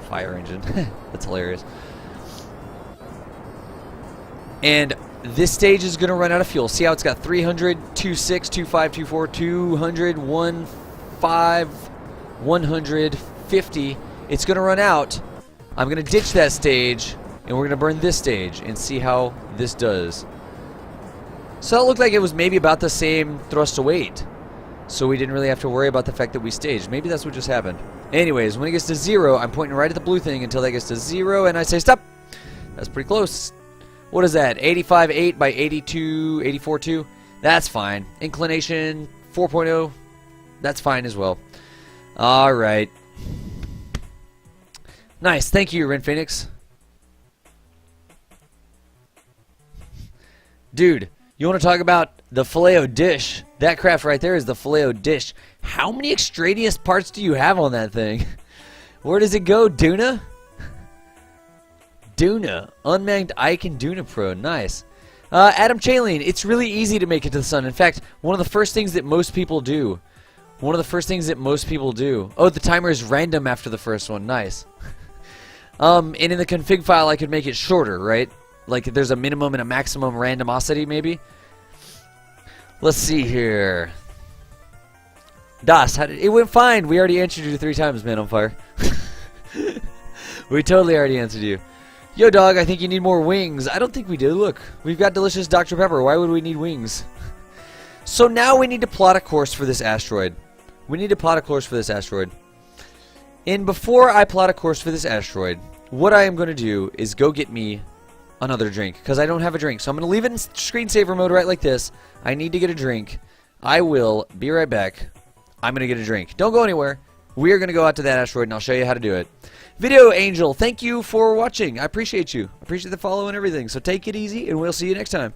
Fire engine. That's hilarious. And this stage is going to run out of fuel. See how it's got 300, 26, 25, 24, 200, 1, 5, 100, 50. It's going to run out. I'm going to ditch that stage, and we're going to burn this stage and see how this does. So it looked like it was maybe about the same thrust to weight. So we didn't really have to worry about the fact that we staged. Maybe that's what just happened. Anyways, when it gets to 0, I'm pointing right at the blue thing until that gets to 0, and I say stop. That's pretty close. What is that? 85.8 by 82, 84.2? That's fine. Inclination 4.0? That's fine as well. Alright. Nice. Thank you, Ren Phoenix. Dude. You want to talk about the filet dish? That craft right there is the filet dish. How many extraneous parts do you have on that thing? Where does it go, Duna? Duna. Unmanned Ike and Duna Pro. Nice. Adam Chaleen. It's really easy to make it to the sun. In fact, one of the first things that most people do. Oh, the timer is random after the first one. Nice. And in the config file, I could make it shorter, right? Like there's a minimum and a maximum randomosity, maybe. Let's see here. Das, it went fine. We already answered you 3 times, man on fire. We totally already answered you. Yo, dog, I think you need more wings. I don't think we do. Look, we've got delicious Dr. Pepper. Why would we need wings? So now we need to plot a course for this asteroid. And before I plot a course for this asteroid, what I am going to do is go get me another drink, because I don't have a drink. So I'm going to leave it in screensaver mode right like this. I need to get a drink. I will be right back. I'm going to get a drink. Don't go anywhere. We are going to go out to that asteroid, and I'll show you how to do it. Video Angel, thank you for watching. I appreciate you. I appreciate the follow and everything. So take it easy, and we'll see you next time.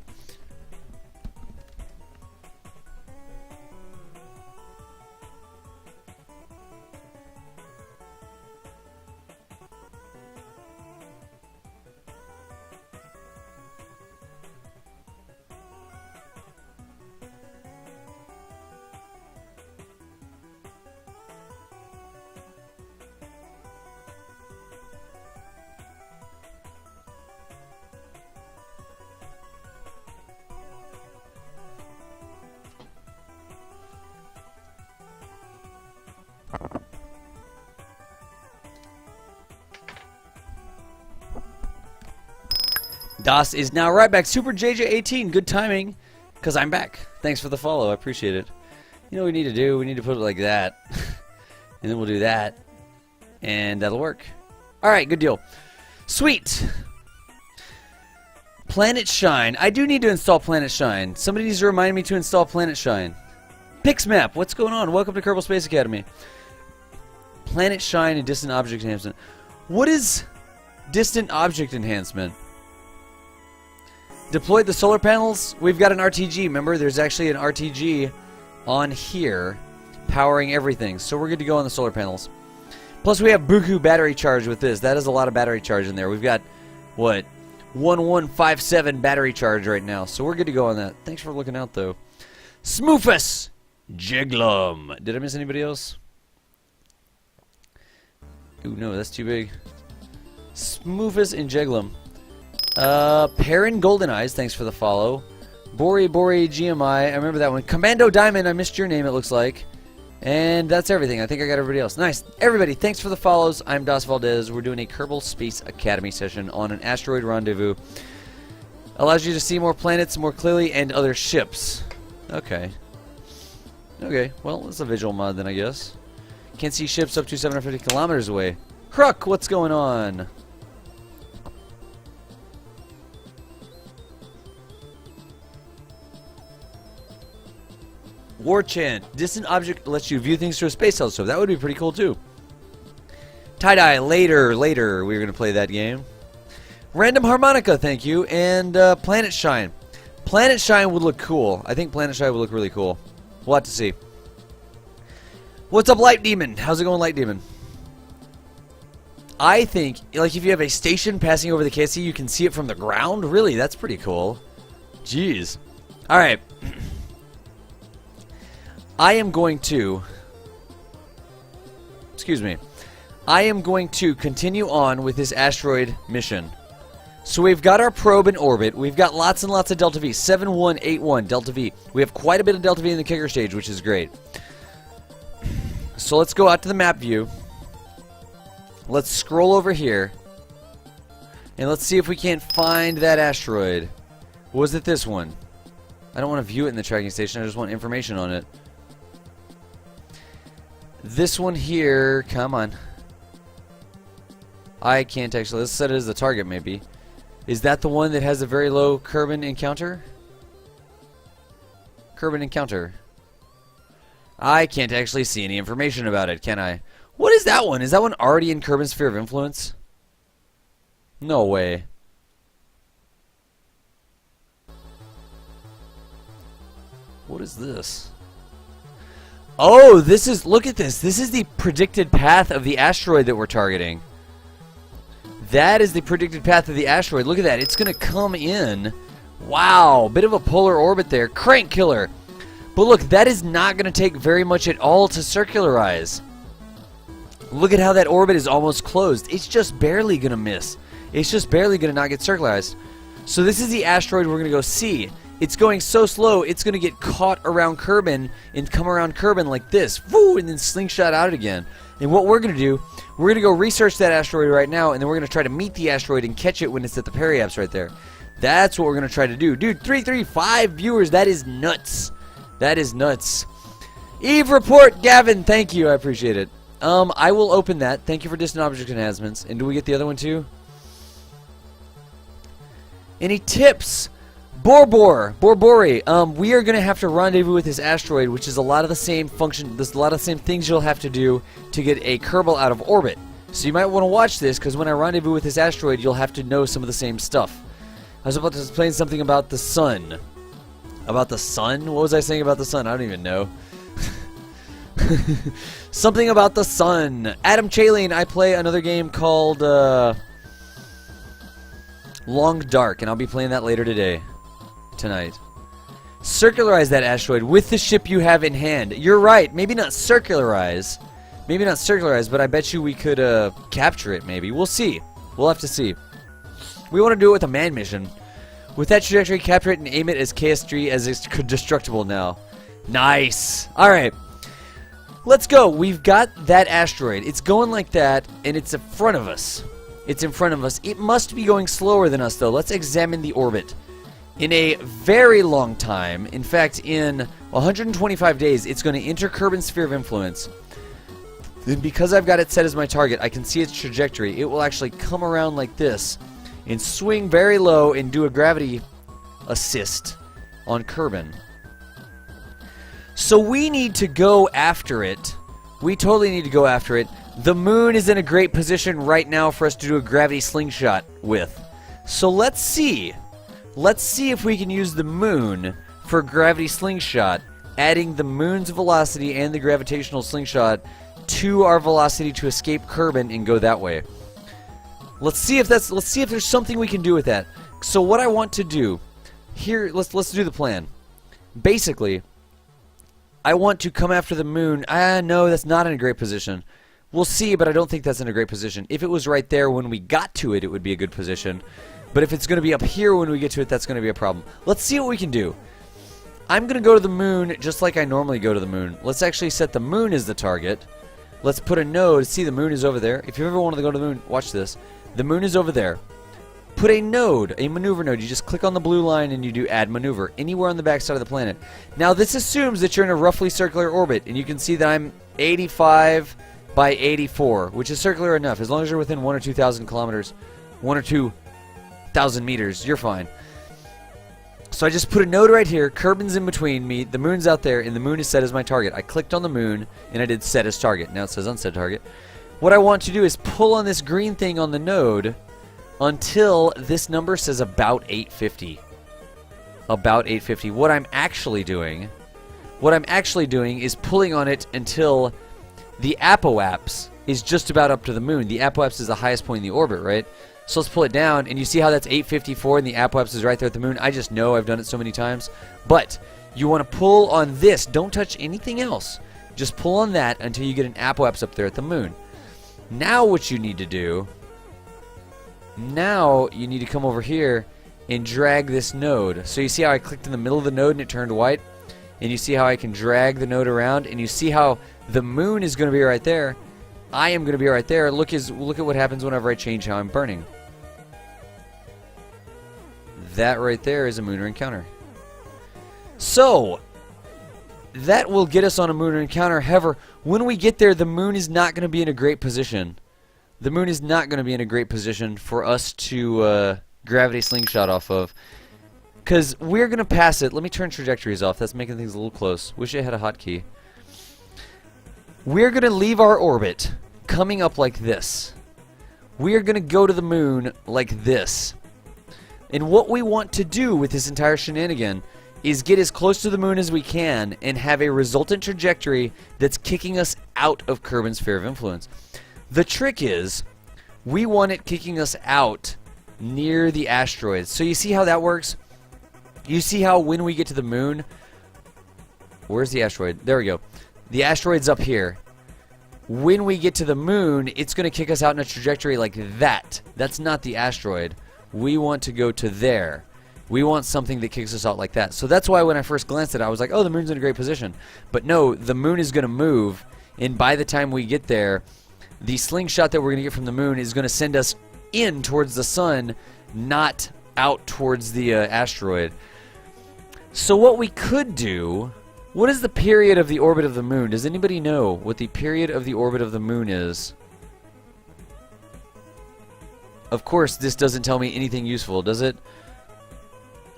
Das is now right back. Super JJ18, good timing, because I'm back. Thanks for the follow. I appreciate it. You know what we need to do? We need to put it like that. And then we'll do that. And that'll work. Alright, good deal. Sweet. Planet Shine. I do need to install Planet Shine. Somebody needs to remind me to install Planet Shine. Pixmap, what's going on? Welcome to Kerbal Space Academy. Planet Shine and Distant Object Enhancement. What is Distant Object Enhancement? Deployed the solar panels. We've got an RTG. Remember, there's actually an RTG on here powering everything. So we're good to go on the solar panels. Plus, we have Buku battery charge with this. That is a lot of battery charge in there. We've got, what, 1157 battery charge right now. So we're good to go on that. Thanks for looking out, though. Smoofus Jiglum. Did I miss anybody else? Ooh, no, that's too big. Smoofus and Jiglum. Perrin Golden Eyes, thanks for the follow. Bori GMI, I remember that one. Commando Diamond, I missed your name, it looks like. And that's everything. I think I got everybody else. Nice. Everybody, thanks for the follows. I'm Das Valdez. We're doing a Kerbal Space Academy session on an asteroid rendezvous. Allows you to see more planets more clearly and other ships. Okay. Okay, well, it's a visual mod then, I guess. Can't see ships up to 750 kilometers away. Kruk, what's going on? War chant. Distant object lets you view things through a space telescope. That would be pretty cool too. Tie-dye. Later. We're going to play that game. Random harmonica, thank you. And Planet Shine. Planet Shine would look cool. I think Planet Shine would look really cool. We'll have to see. What's up, Light Demon? How's it going, Light Demon? I think, like, if you have a station passing over the KSC, you can see it from the ground? Really? That's pretty cool. Jeez. Alright. I am going to... Excuse me. I am going to continue on with this asteroid mission. So we've got our probe in orbit. We've got lots and lots of Delta V. 7181 Delta V. We have quite a bit of Delta V in the kicker stage, which is great. So let's go out to the map view. Let's scroll over here. And let's see if we can't find that asteroid. Was it this one? I don't want to view it in the tracking station. I just want information on it. This one here. Come on. I can't actually. Let's set it as the target, maybe. Is that the one that has a very low Kerbal encounter? Kerbal encounter. I can't actually see any information about it, can I? What is that one? Is that one already in Kerbal's sphere of influence? No way. What is this? Oh, this is... Look at this. This is the predicted path of the asteroid that we're targeting. That is the predicted path of the asteroid. Look at that. It's going to come in. Wow. Bit of a polar orbit there. Crank killer. But look, that is not going to take very much at all to circularize. Look at how that orbit is almost closed. It's just barely going to miss. It's just barely going to not get circularized. So this is the asteroid we're going to go see. It's going so slow, it's going to get caught around Kerbal and come around Kerbal like this. Woo! And then slingshot out again. And what we're going to do, we're going to go research that asteroid right now, and then we're going to try to meet the asteroid and catch it when it's at the periapse right there. That's what we're going to try to do. Dude, 335 viewers, that is nuts. That is nuts. Eve report, Gavin, thank you, I appreciate it. I will open that. Thank you for distant object enhancements. And do we get the other one too? Any tips? Borbori. We are going to have to rendezvous with this asteroid, which is a lot of the same function. There's a lot of the same things you'll have to do to get a Kerbal out of orbit. So you might want to watch this, because when I rendezvous with this asteroid, you'll have to know some of the same stuff. I was about to explain something about the sun. About the sun? What was I saying about the sun? I don't even know. Something about the sun. Adam Chalene, I play another game called Long Dark, and I'll be playing that later today. Tonight. Circularize that asteroid with the ship you have in hand. You're right. Maybe not circularize. Maybe not circularize, but I bet you we could capture it maybe. We'll see. We'll have to see. We want to do it with a manned mission. With that trajectory, capture it and aim it as KS3 as it's destructible now. Nice. Alright. Let's go. We've got that asteroid. It's going like that, and it's in front of us. It's in front of us. It must be going slower than us, though. Let's examine the orbit. In a very long time, in fact, in 125 days, it's going to enter Kerbal's sphere of influence. And because I've got it set as my target, I can see its trajectory. It will actually come around like this and swing very low and do a gravity assist on Kerbal. So we need to go after it. We totally need to go after it. The moon is in a great position right now for us to do a gravity slingshot with. So let's see. Let's see if we can use the moon for gravity slingshot, adding the moon's velocity and the gravitational slingshot to our velocity to escape Kerbal and go that way. Let's see if there's something we can do with that. So what I want to do here, let's do the plan. Basically, I want to come after the moon. No, that's not in a great position. We'll see, but I don't think that's in a great position. If it was right there when we got to it, it would be a good position. But if it's going to be up here when we get to it, that's going to be a problem. Let's see what we can do. I'm going to go to the moon just like I normally go to the moon. Let's actually set the moon as the target. Let's put a node. See, the moon is over there. If you ever wanted to go to the moon, watch this. The moon is over there. Put a node, a maneuver node. You just click on the blue line and you do add maneuver anywhere on the backside of the planet. Now, this assumes that you're in a roughly circular orbit, and you can see that I'm 85 by 84, which is circular enough. As long as you're within 1 or 2,000 kilometers, 1 or 2,000 meters, you're fine. So I just put a node right here. Kerbin's in between me. The moon's out there, and the moon is set as my target. I clicked on the moon, and I did set as target. Now it says unset target. What I want to do is pull on this green thing on the node until this number says about 850. About 850. What I'm actually doing is pulling on it until the apoapse is just about up to the moon. The apoapse is the highest point in the orbit, right? So let's pull it down, and you see how that's 854 and the apoapse is right there at the moon? I just know, I've done it so many times. But you want to pull on this. Don't touch anything else. Just pull on that until you get an apoapse up there at the moon. Now what you need to do, now you need to come over here and drag this node. So you see how I clicked in the middle of the node and it turned white? And you see how I can drag the node around, and you see how the moon is going to be right there. I am going to be right there. Look at what happens whenever I change how I'm burning. That right there is a lunar encounter. So that will get us on a lunar encounter. However, when we get there, the moon is not going to be in a great position. The moon is not going to be in a great position for us to gravity slingshot off of. Because we're going to pass it. Let me turn trajectories off. That's making things a little close. Wish I had a hotkey. We're going to leave our orbit coming up like this. We're going to go to the moon like this. And what we want to do with this entire shenanigan is get as close to the moon as we can and have a resultant trajectory that's kicking us out of Kerbin's sphere of influence. The trick is, we want it kicking us out near the asteroid. So you see how that works? You see how when we get to the moon, where's the asteroid? There we go. The asteroid's up here. When we get to the moon, it's going to kick us out in a trajectory like that. That's not the asteroid. We want to go to there. We want something that kicks us out like that. So that's why when I first glanced at it, I was like, oh, the moon's in a great position. But no, the moon is going to move, and by the time we get there, the slingshot that we're going to get from the moon is going to send us in towards the sun, not out towards the asteroid. So what we could do... What is the period of the orbit of the moon? Does anybody know what the period of the orbit of the moon is? Of course, this doesn't tell me anything useful, does it?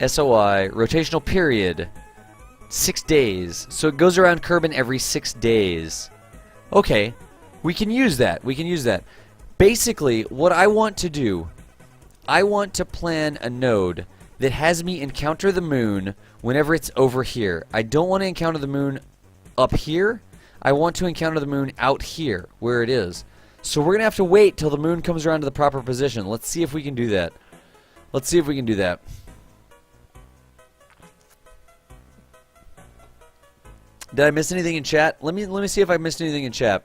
SOI, rotational period, 6 days. So it goes around Kerbin every 6 days. Okay, we can use that. We can use that. Basically, what I want to do, I want to plan a node that has me encounter the moon whenever it's over here. I don't want to encounter the moon up here. I want to encounter the moon out here, where it is. So we're going to have to wait till the moon comes around to the proper position. Let's see if we can do that. Let's see if we can do that. Did I miss anything in chat? Let me see if I missed anything in chat.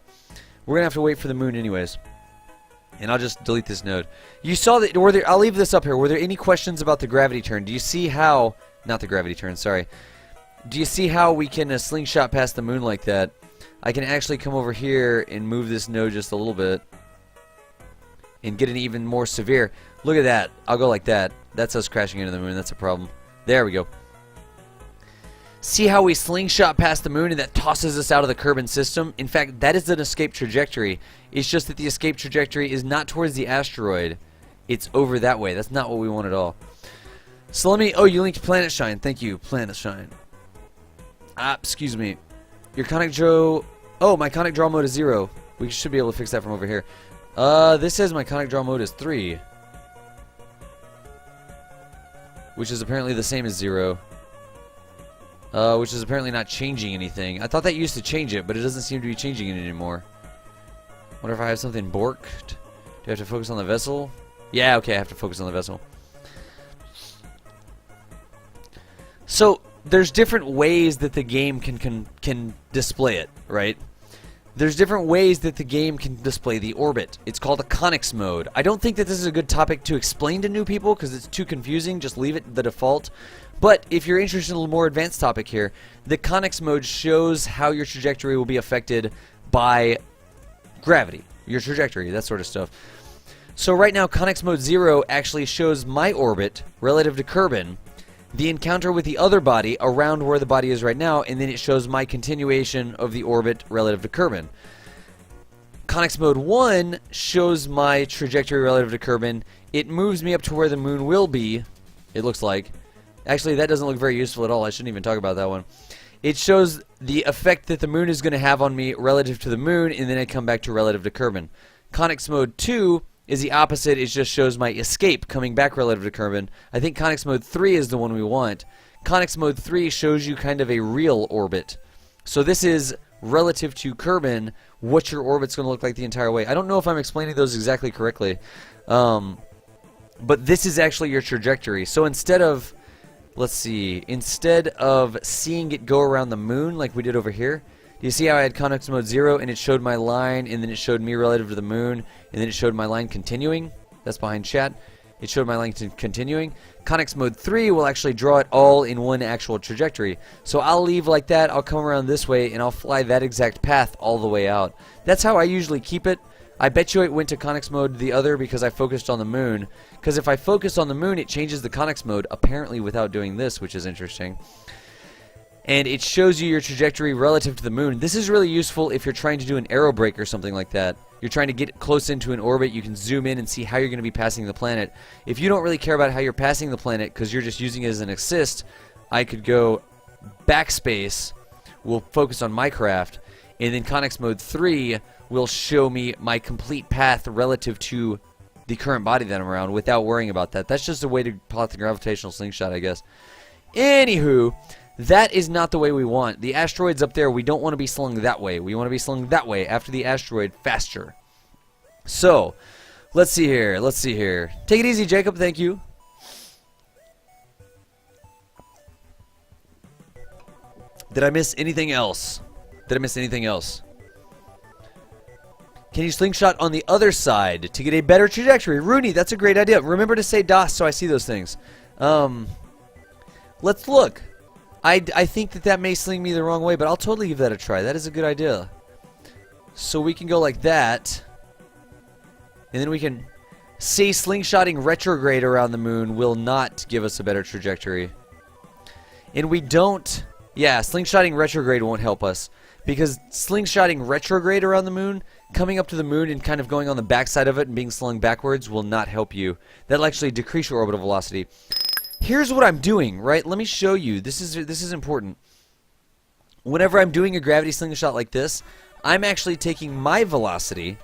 We're going to have to wait for the moon anyways. And I'll just delete this node. You saw that, I'll leave this up here. Were there any questions about the gravity turn? Do you see how, not the gravity turn, sorry. Do you see how we can slingshot past the moon like that? I can actually come over here and move this node just a little bit. And get an even more severe. Look at that. I'll go like that. That's us crashing into the moon. That's a problem. There we go. See how we slingshot past the moon and that tosses us out of the Kerbin system? In fact, that is an escape trajectory. It's just that the escape trajectory is not towards the asteroid. It's over that way. That's not what we want at all. So let me... Oh, you linked Planet Shine. Thank you, Planet Shine. Excuse me. Your conic draw... Oh, my conic draw mode is 0. We should be able to fix that from over here. This says my conic draw mode is 3. Which is apparently the same as 0. Which is apparently not changing anything. I thought that used to change it, but it doesn't seem to be changing it anymore. Wonder if I have something borked. Do I have to focus on the vessel? Yeah, okay, I have to focus on the vessel. So, there's different ways that the game can display it, right? There's different ways that the game can display the orbit. It's called a conics mode. I don't think that this is a good topic to explain to new people because it's too confusing. Just leave it the default. But if you're interested in a more advanced topic here, the conics mode shows how your trajectory will be affected by gravity, your trajectory, that sort of stuff. So right now, conics mode 0 actually shows my orbit relative to Kerbin, the encounter with the other body around where the body is right now, and then it shows my continuation of the orbit relative to Kerbin. Conics mode 1 shows my trajectory relative to Kerbin. It moves me up to where the moon will be, it looks like, Actually, that doesn't look very useful at all. I shouldn't even talk about that one. It shows the effect that the moon is going to have on me relative to the moon, and then I come back to relative to Kerbin. Conics Mode 2 is the opposite. It just shows my escape coming back relative to Kerbin. I think Conics Mode 3 is the one we want. Conics Mode 3 shows you kind of a real orbit. So this is relative to Kerbin, what your orbit's going to look like the entire way. I don't know if I'm explaining those exactly correctly. But this is actually your trajectory. So instead of, let's see, instead of seeing it go around the moon like we did over here, do you see how I had Conics Mode 0 and it showed my line, and then it showed me relative to the moon, and then it showed my line continuing? That's behind chat. It showed my line continuing. Conics Mode 3 will actually draw it all in one actual trajectory. So I'll leave like that, I'll come around this way, and I'll fly that exact path all the way out. That's how I usually keep it. I bet you it went to Conics Mode the other because I focused on the moon. Because if I focus on the moon, it changes the Conics Mode, apparently without doing this, which is interesting. And it shows you your trajectory relative to the moon. This is really useful if you're trying to do an arrow break or something like that. You're trying to get close into an orbit, you can zoom in and see how you're going to be passing the planet. If you don't really care about how you're passing the planet because you're just using it as an assist, I could go backspace, we'll focus on my craft, and then Conics Mode 3 will show me my complete path relative to the current body that I'm around without worrying about that. That's just a way to plot the gravitational slingshot, I guess. Anywho, that is not the way we want. The asteroid's up there. We don't want to be slung that way. We want to be slung that way after the asteroid faster. So, let's see here. Let's see here. Take it easy, Jacob. Thank you. Did I miss anything else? Did I miss anything else? Can you slingshot on the other side to get a better trajectory? Rooney, that's a great idea. Remember to say DOS so I see those things. Let's look. I think that may sling me the wrong way, but I'll totally give that a try. That is a good idea. So we can go like that. And then we can say slingshotting retrograde around the moon will not give us a better trajectory. And we don't... Yeah, slingshotting retrograde won't help us. Because slingshotting retrograde around the moon, coming up to the moon and kind of going on the backside of it and being slung backwards will not help you. That'll actually decrease your orbital velocity. Here's what I'm doing, right? Let me show you. This is important. Whenever I'm doing a gravity slingshot like this, I'm actually taking my velocity,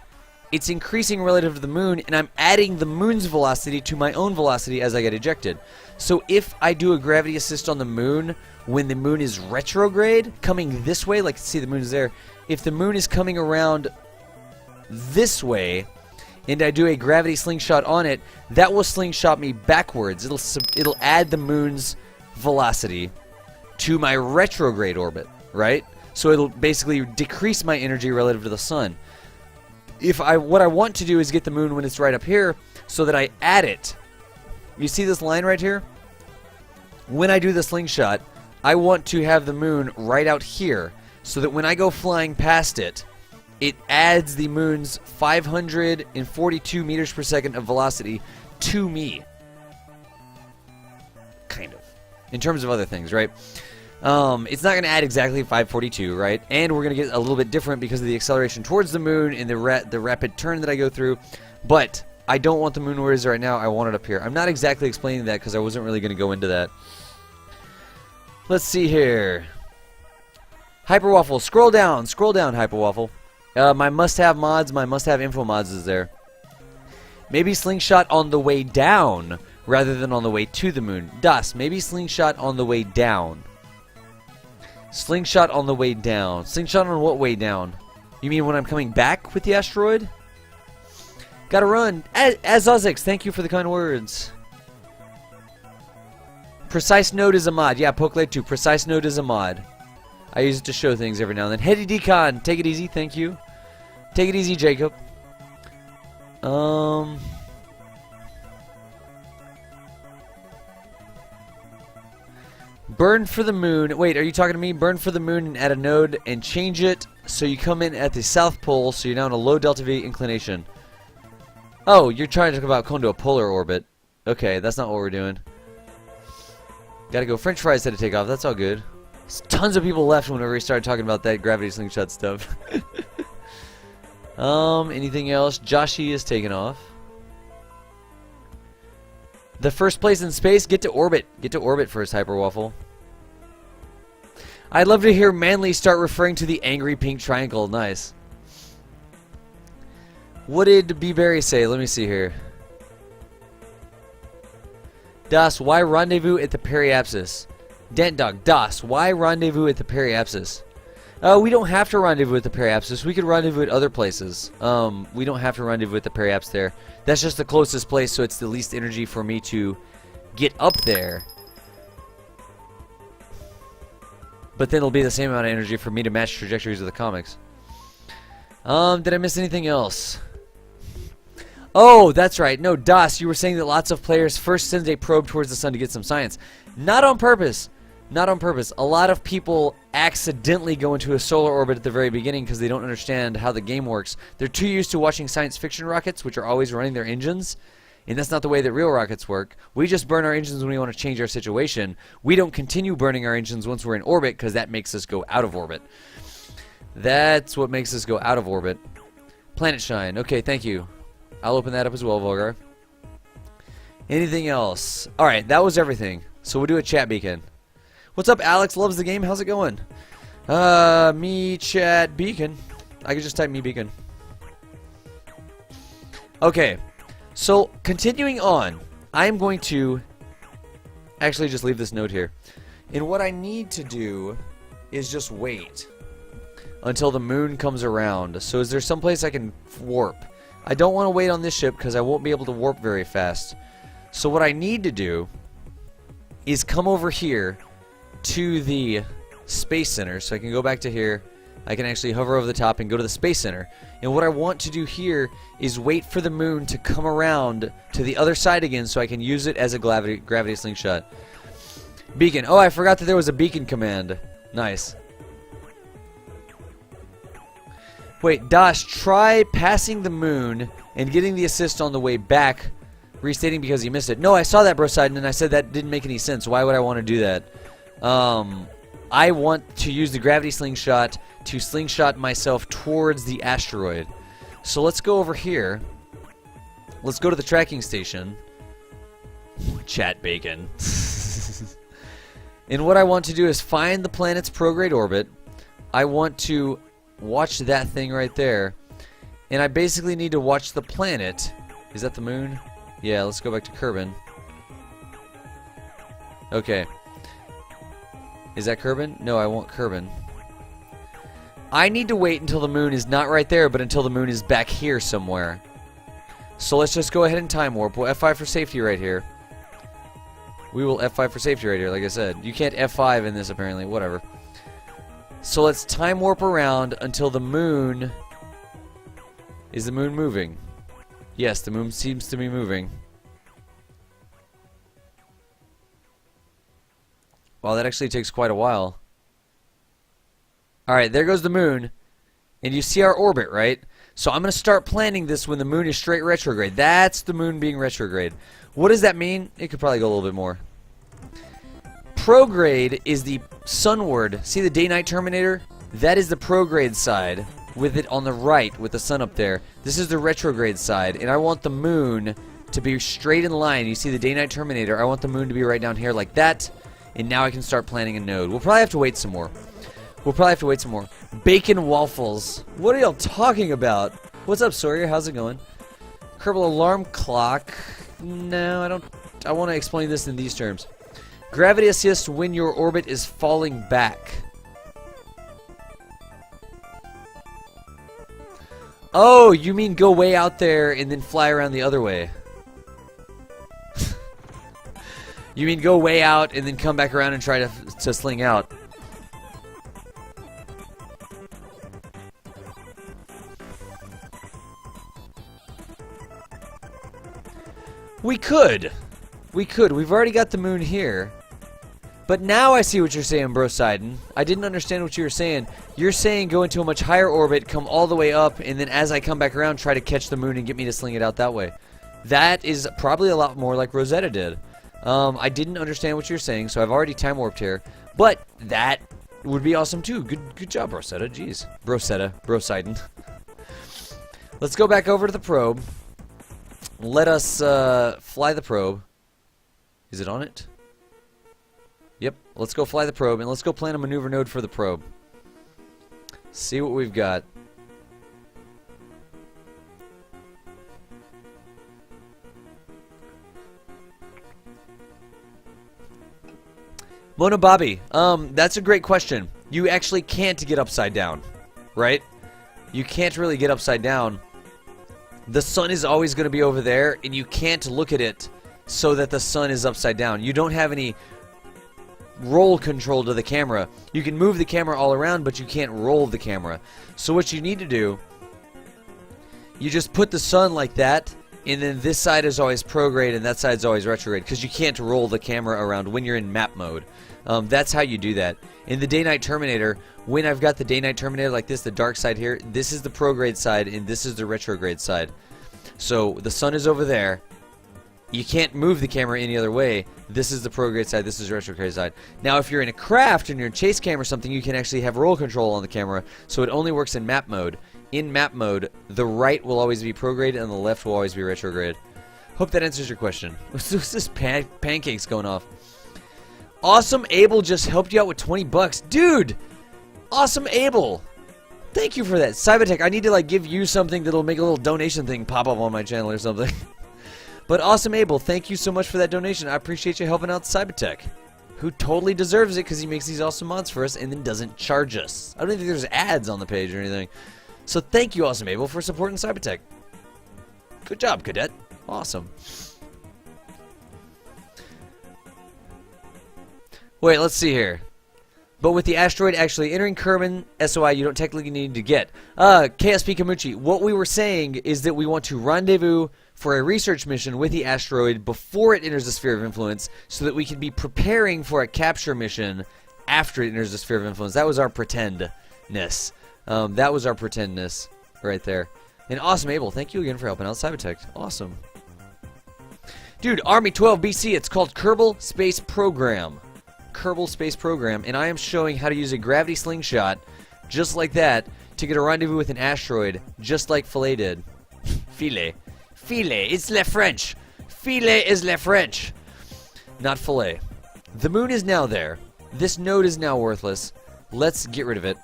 it's increasing relative to the moon, and I'm adding the moon's velocity to my own velocity as I get ejected. So if I do a gravity assist on the moon when the moon is retrograde, coming this way, like see the moon is there, if the moon is coming around this way, and I do a gravity slingshot on it, that will slingshot me backwards. It'll add the moon's velocity to my retrograde orbit, right? So it'll basically decrease my energy relative to the sun. What I want to do is get the moon when it's right up here, so that I add it. You see this line right here? When I do the slingshot, I want to have the moon right out here, so that when I go flying past it, it adds the moon's 542 meters per second of velocity to me. Kind of. In terms of other things, right? It's not going to add exactly 542, right? And we're going to get a little bit different because of the acceleration towards the moon and the rapid turn that I go through. But I don't want the moon where it is right now. I want it up here. I'm not exactly explaining that because I wasn't really going to go into that. Let's see here. Hyperwaffle, scroll down, Hyperwaffle. My must-have mods, my must-have info mods is there. Maybe slingshot on the way down rather than on the way to the moon. DOS, maybe slingshot on the way down. Slingshot on the way down. Slingshot on what way down? You mean when I'm coming back with the asteroid? Gotta run. Azozix, thank you for the kind words. Precise node is a mod. Yeah, Pokelade 2. Precise node is a mod. I use it to show things every now and then. Heady Decon, take it easy, thank you. Take it easy, Jacob. Burn for the moon. Wait, are you talking to me? Burn for the moon and add a node and change it so you come in at the south pole, so you're now in a low delta V inclination. Oh, you're trying to talk about going to a polar orbit. Okay, that's not what we're doing. Gotta go. French fries had to take off. That's all good. Tons of people left whenever we started talking about that gravity slingshot stuff. Anything else? Joshy is taken off. The first place in space, get to orbit. Get to orbit first, Hyperwaffle. I'd love to hear Manly start referring to the angry pink triangle. Nice. What did B-Berry say? Let me see here. Das, why rendezvous at the periapsis? Dent Dog, Das, why rendezvous at the periapsis? We don't have to rendezvous at the periapsis. We could rendezvous at other places. We don't have to rendezvous at the periapsis there. That's just the closest place, so it's the least energy for me to get up there. But then it'll be the same amount of energy for me to match trajectories of the comics. Did I miss anything else? Oh, that's right. No, Das, you were saying that lots of players first send a probe towards the sun to get some science. Not on purpose. Not on purpose. A lot of people accidentally go into a solar orbit at the very beginning because they don't understand how the game works. They're too used to watching science fiction rockets, which are always running their engines. And that's not the way that real rockets work. We just burn our engines when we want to change our situation. We don't continue burning our engines once we're in orbit because that makes us go out of orbit. That's what makes us go out of orbit. Planet Shine. Okay, thank you. I'll open that up as well, Volgar. Anything else? Alright, that was everything. So we'll do a chat beacon. What's up, Alex? Loves the game. How's it going? Me chat beacon. I can just type me beacon. Okay. So, continuing on, I'm going to actually just leave this note here. And what I need to do is just wait until the moon comes around. So is there some place I can warp? I don't want to wait on this ship because I won't be able to warp very fast. So what I need to do is come over here to the Space Center. So I can go back to here. I can actually hover over the top and go to the Space Center. And what I want to do here is wait for the moon to come around to the other side again so I can use it as a gravity slingshot. Beacon. Oh, I forgot that there was a beacon command. Nice. Wait, Dash, try passing the moon and getting the assist on the way back, restating because you missed it. No, I saw that, Brosidon, and I said that didn't make any sense. Why would I want to do that? I want to use the gravity slingshot to slingshot myself towards the asteroid. So let's go over here. Let's go to the tracking station. Chat bacon. And what I want to do is find the planet's prograde orbit. I want to watch that thing right there. And I basically need to watch the planet. Is that the moon? Yeah, let's go back to Kerbal. Okay. Is that Kerbal? No, I want Kerbal. I need to wait until the moon is not right there, but until the moon is back here somewhere. So let's just go ahead and time warp. We'll F5 for safety right here. We will F5 for safety right here, like I said. You can't F5 in this, apparently. Whatever. So let's time warp around until the moon... Is the moon moving? Yes, the moon seems to be moving. Wow, that actually takes quite a while. Alright, there goes the moon. And you see our orbit, right? So I'm going to start planning this when the moon is straight retrograde. That's the moon being retrograde. What does that mean? It could probably go a little bit more. Prograde is the sunward. See the day-night terminator? That is the prograde side, with it on the right, with the sun up there. This is the retrograde side, and I want the moon to be straight in line. You see the day-night terminator? I want the moon to be right down here like that, and now I can start planning a node. We'll probably have to wait some more. Bacon waffles. What are y'all talking about? What's up, Sawyer? How's it going? Kerbal alarm clock. No, I don't. I want to explain this in these terms. Gravity assist when your orbit is falling back. Oh, you mean go way out there and then fly around the other way. You mean go way out and then come back around and try to sling out. We could. We've already got the moon here. But now I see what you're saying, Brosidon. I didn't understand what you were saying. You're saying go into a much higher orbit, come all the way up, and then as I come back around, try to catch the moon and get me to sling it out that way. That is probably a lot more like Rosetta did. I didn't understand what you're saying, so I've already time warped here. But that would be awesome too. Good job, Rosetta. Jeez. Brosidon. Let's go back over to the probe. Let us fly the probe. Is it on it? Yep. Let's go fly the probe, and let's go plan a maneuver node for the probe. See what we've got. Mona Bobby, that's a great question. You actually can't get upside down, right? You can't really get upside down. The sun is always going to be over there, and you can't look at it so that the sun is upside down. You don't have any roll control to the camera. You can move the camera all around, but you can't roll the camera. So what you need to do, you just put the sun like that, and then this side is always prograde and that side is always retrograde, because you can't roll the camera around when you're in map mode. That's how you do that. In the Day-Night Terminator, when I've got the Day-Night Terminator like this, the dark side here, this is the prograde side and this is the retrograde side. So the sun is over there. You can't move the camera any other way. This is the prograde side, this is the retrograde side. Now if you're in a craft and you're in chase cam or something, you can actually have roll control on the camera, so it only works in map mode. In map mode, the right will always be prograde and the left will always be retrograde. Hope that answers your question. What's this pancakes going off? Awesome Abel just helped you out with 20 bucks. Dude! Awesome Abel! Thank you for that. Cybertech, I need to like give you something that'll make a little donation thing pop up on my channel or something. But Awesome Abel, thank you so much for that donation. I appreciate you helping out Cybertech, who totally deserves it because he makes these awesome mods for us and then doesn't charge us. I don't think there's ads on the page or anything. So thank you, Awesome Abel, for supporting Cybertech. Good job, Cadet. Awesome. Wait, let's see here. But with the asteroid actually entering Kerbal SOI, you don't technically need to get. KSP Kamuchi, what we were saying is that we want to rendezvous for a research mission with the asteroid before it enters the sphere of influence so that we can be preparing for a capture mission after it enters the sphere of influence. That was our pretendness. That was our pretendness right there. And Awesome Abel, thank you again for helping out Cybertech. Awesome. Dude, Army 12 BC, it's called Kerbal Space Program. Kerbal Space Program, and I am showing how to use a gravity slingshot just like that to get a rendezvous with an asteroid, just like Filet did. Filet. Filet, it's le French. Filet is le French. Not filet. The moon is now there. This node is now worthless. Let's get rid of it.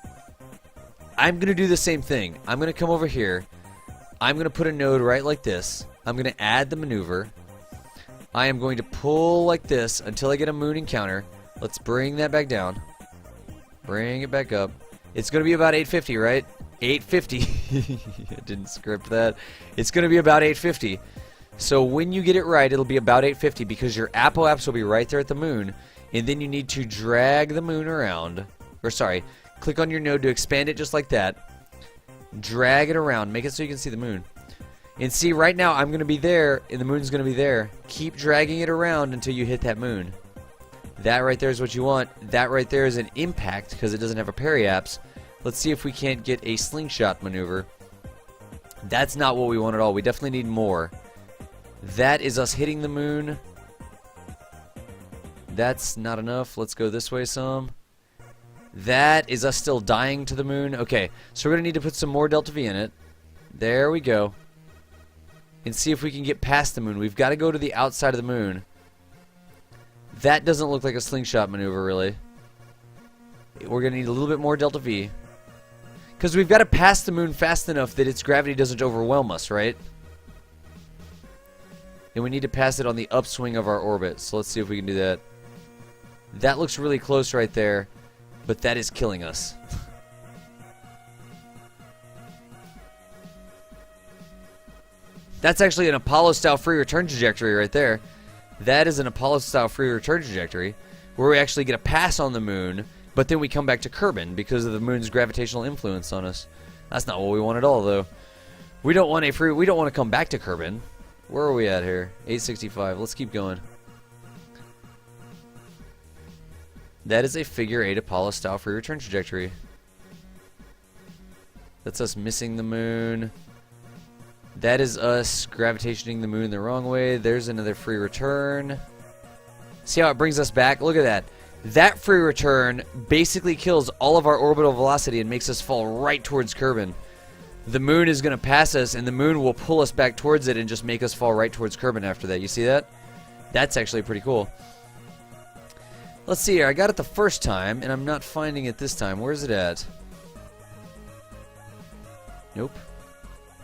I'm going to do the same thing. I'm going to come over here. I'm going to put a node right like this. I'm going to add the maneuver. I am going to pull like this until I get a moon encounter. Let's bring that back down. Bring it back up. It's going to be about 850, right? 850. I didn't script that. It's going to be about 850. So when you get it right, it'll be about 850 because your apoapse will be right there at the moon. And then you need to drag the moon around. Or sorry, click on your node to expand it just like that. Drag it around. Make it so you can see the moon. And see, right now I'm going to be there and the moon's going to be there. Keep dragging it around until you hit that moon. That right there is what you want. That right there is an impact because it doesn't have a periapse. Let's see if we can't get a slingshot maneuver. That's not what we want at all. We definitely need more. That is us hitting the moon. That's not enough. Let's go this way some. That is us still dying to the moon. Okay, so we're going to need to put some more delta V in it. There we go. And see if we can get past the moon. We've got to go to the outside of the moon. That doesn't look like a slingshot maneuver, really. We're going to need a little bit more delta V. Because we've got to pass the moon fast enough that its gravity doesn't overwhelm us, right? And we need to pass it on the upswing of our orbit. So let's see if we can do that. That looks really close right there. But that is killing us. That's actually an Apollo-style free return trajectory right there. That is an Apollo-style free return trajectory where we actually get a pass on the moon, but then we come back to Kerbal because of the moon's gravitational influence on us. That's not what we want at all, though. We don't want to come back to Kerbal. Where are we at here? 865. Let's keep going. That is a figure 8 Apollo-style free return trajectory. That's us missing the moon. That is us gravitationing the moon the wrong way. There's another free return. See how it brings us back? Look at that. That free return basically kills all of our orbital velocity and makes us fall right towards Kerbal. The moon is going to pass us, and the moon will pull us back towards it and just make us fall right towards Kerbal after that. You see that? That's actually pretty cool. Let's see here. I got it the first time, and I'm not finding it this time. Where's it at? Nope.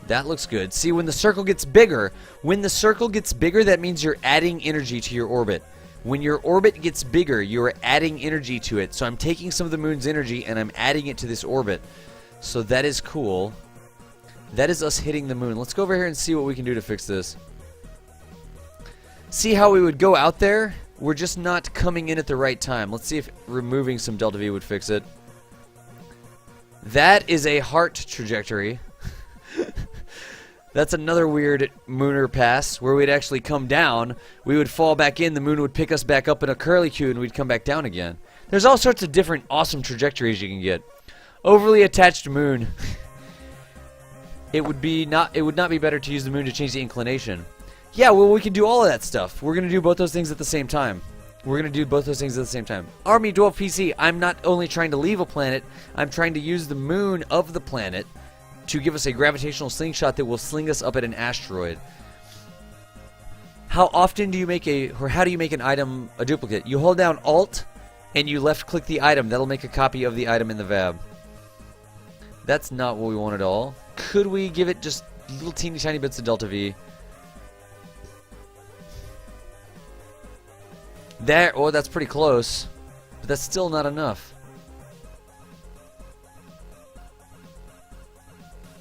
That looks good. See, when the circle gets bigger, that means you're adding energy to your orbit. When your orbit gets bigger, you're adding energy to it. So I'm taking some of the moon's energy, and I'm adding it to this orbit. So that is cool. That is us hitting the moon. Let's go over here and see what we can do to fix this. See how we would go out there? We're just not coming in at the right time. Let's see if removing some delta V would fix it. That is a heart trajectory. That's another weird mooner pass where we'd actually come down, we would fall back in, the moon would pick us back up in a curlicue, and we'd come back down again. There's all sorts of different awesome trajectories you can get. Overly attached moon. It would not be better to use the moon to change the inclination. Yeah, well, we can do all of that stuff. We're going to do both those things at the same time. Army Dwarf PC, I'm not only trying to leave a planet, I'm trying to use the moon of the planet to give us a gravitational slingshot that will sling us up at an asteroid. How often do you make how do you make an item a duplicate? You hold down Alt and you left click the item. That'll make a copy of the item in the VAB. That's not what we want at all. Could we give it just little teeny tiny bits of delta V? There, oh, that's pretty close, but that's still not enough.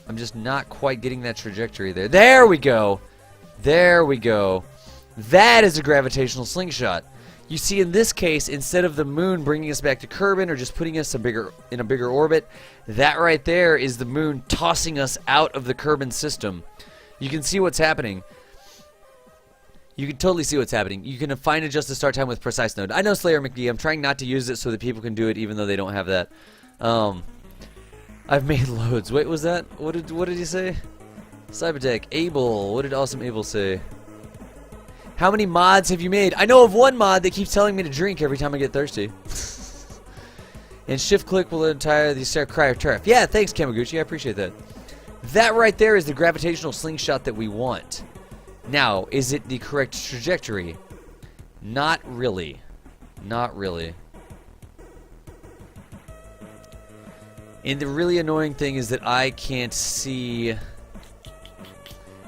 I'm just not quite getting that trajectory there. There we go. There we go. That is a gravitational slingshot. You see, in this case, instead of the moon bringing us back to Kerbal or just putting us in a bigger orbit, that right there is the moon tossing us out of the Kerbal system. You can see what's happening. You can totally see what's happening. You can fine adjust the start time with Precise Node. I know, Slayer McGee. I'm trying not to use it so that people can do it even though they don't have that. I've made loads. Wait, was that? What did he say? Cybertech. Abel. What did Awesome Abel say? How many mods have you made? I know of one mod that keeps telling me to drink every time I get thirsty. And shift click will entire the cryo-turf. Yeah, thanks, Kamaguchi. I appreciate that. That right there is the gravitational slingshot that we want. Now, is it the correct trajectory? Not really. Not really. And the really annoying thing is that I can't see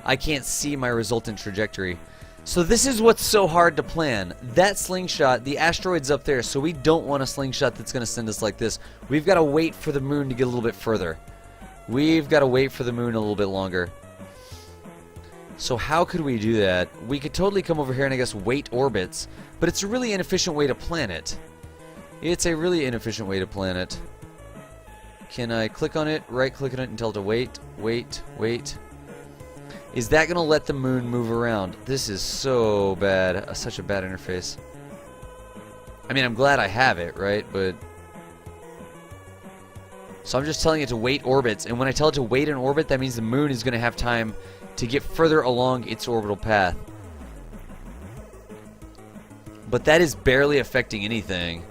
my resultant trajectory. So this is what's so hard to plan. That slingshot, the asteroid's up there, so we don't want a slingshot that's going to send us like this. We've got to wait for the moon to get a little bit further. We've got to wait for the moon a little bit longer. So how could we do that? We could totally come over here and I guess wait orbits, but it's a really inefficient way to plan it. It's a really inefficient way to plan it. Can I click on it, right click on it and tell it to wait, wait, wait? Is that going to let the moon move around? This is so bad. Such a bad interface. I mean, I'm glad I have it, right? But so I'm just telling it to wait orbits, and when I tell it to wait an orbit, that means the moon is going to have time to get further along its orbital path. But that is barely affecting anything.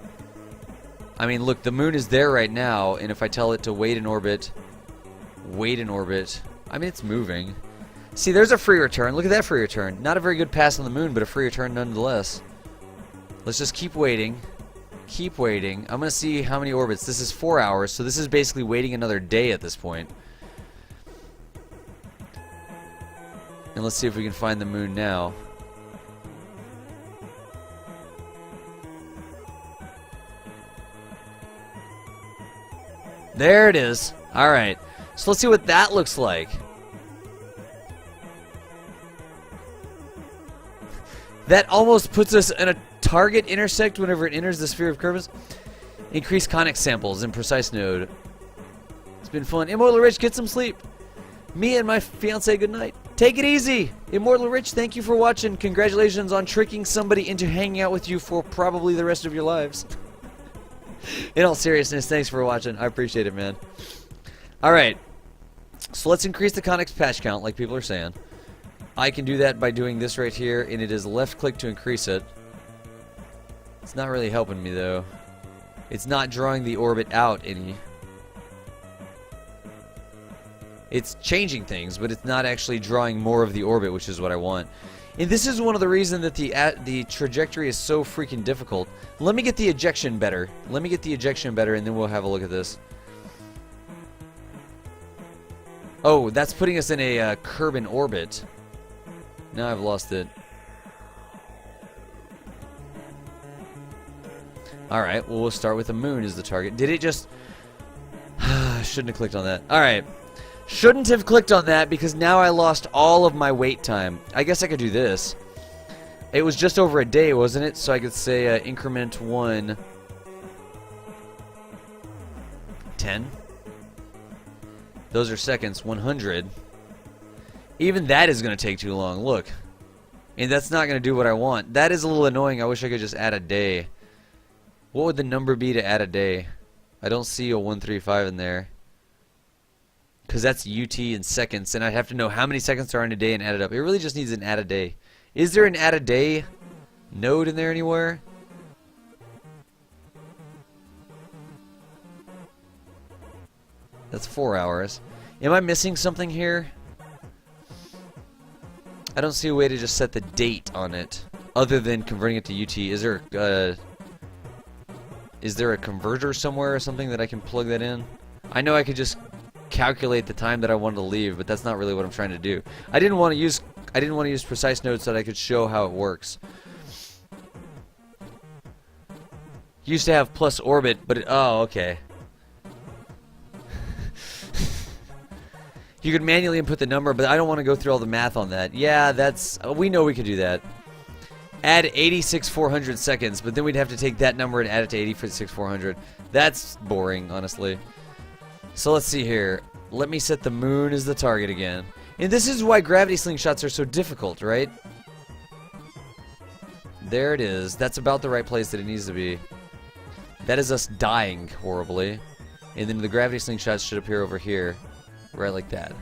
I mean, look, the moon is there right now, and if I tell it to wait an orbit, I mean, it's moving. See, there's a free return. Look at that free return. Not a very good pass on the moon, but a free return nonetheless. Let's just keep waiting. Keep waiting. I'm going to see how many orbits. This is 4 hours, so this is basically waiting another day at this point. And let's see if we can find the moon now. There it is. Alright. So let's see what that looks like. That almost puts us in a target intersect whenever it enters the sphere of Kerbal. Increase conic samples in Precise Node. It's been fun. Immortal Rich, get some sleep. Me and my fiance, good night. Take it easy. Immortal Rich, thank you for watching. Congratulations on tricking somebody into hanging out with you for probably the rest of your lives. In all seriousness, thanks for watching. I appreciate it, man. Alright. So let's increase the conics patch count, like people are saying. I can do that by doing this right here, and it is left click to increase it. It's not really helping me, though. It's not drawing the orbit out any. It's changing things, but it's not actually drawing more of the orbit, which is what I want. And this is one of the reasons that the trajectory is so freaking difficult. Let me get the ejection better. Let me get the ejection better, and then we'll have a look at this. Oh, that's putting us in a Kerbal orbit. Now I've lost it. Alright, well, we'll start with the moon as the target. Did it just... Shouldn't have clicked on that. Alright. Shouldn't have clicked on that because now I lost all of my wait time. I guess I could do this. It was just over a day, wasn't it? So I could say increment 1... 10. Those are seconds. 100. Even that is going to take too long. Look. And that's not going to do what I want. That is a little annoying. I wish I could just add a day. What would the number be to add a day? I don't see a 135 in there. Because that's UT in seconds. And I'd have to know how many seconds there are in a day and add it up. It really just needs an add a day. Is there an add a day node in there anywhere? That's 4 hours. Am I missing something here? I don't see a way to just set the date on it other than converting it to UT. Is there a converter somewhere or something that I can plug that in? I know I could just calculate the time that I wanted to leave, but that's not really what I'm trying to do. I didn't want to use precise nodes so that I could show how it works. Used to have plus orbit, but oh, okay. You could manually input the number, but I don't want to go through all the math on that. Yeah, that's... we know we could do that. Add 86,400 seconds, but then we'd have to take that number and add it to 86,400. That's boring, honestly. So let's see here. Let me set the moon as the target again. And this is why gravity slingshots are so difficult, right? There it is. That's about the right place that it needs to be. That is us dying horribly. And then the gravity slingshots should appear over here. Right like that.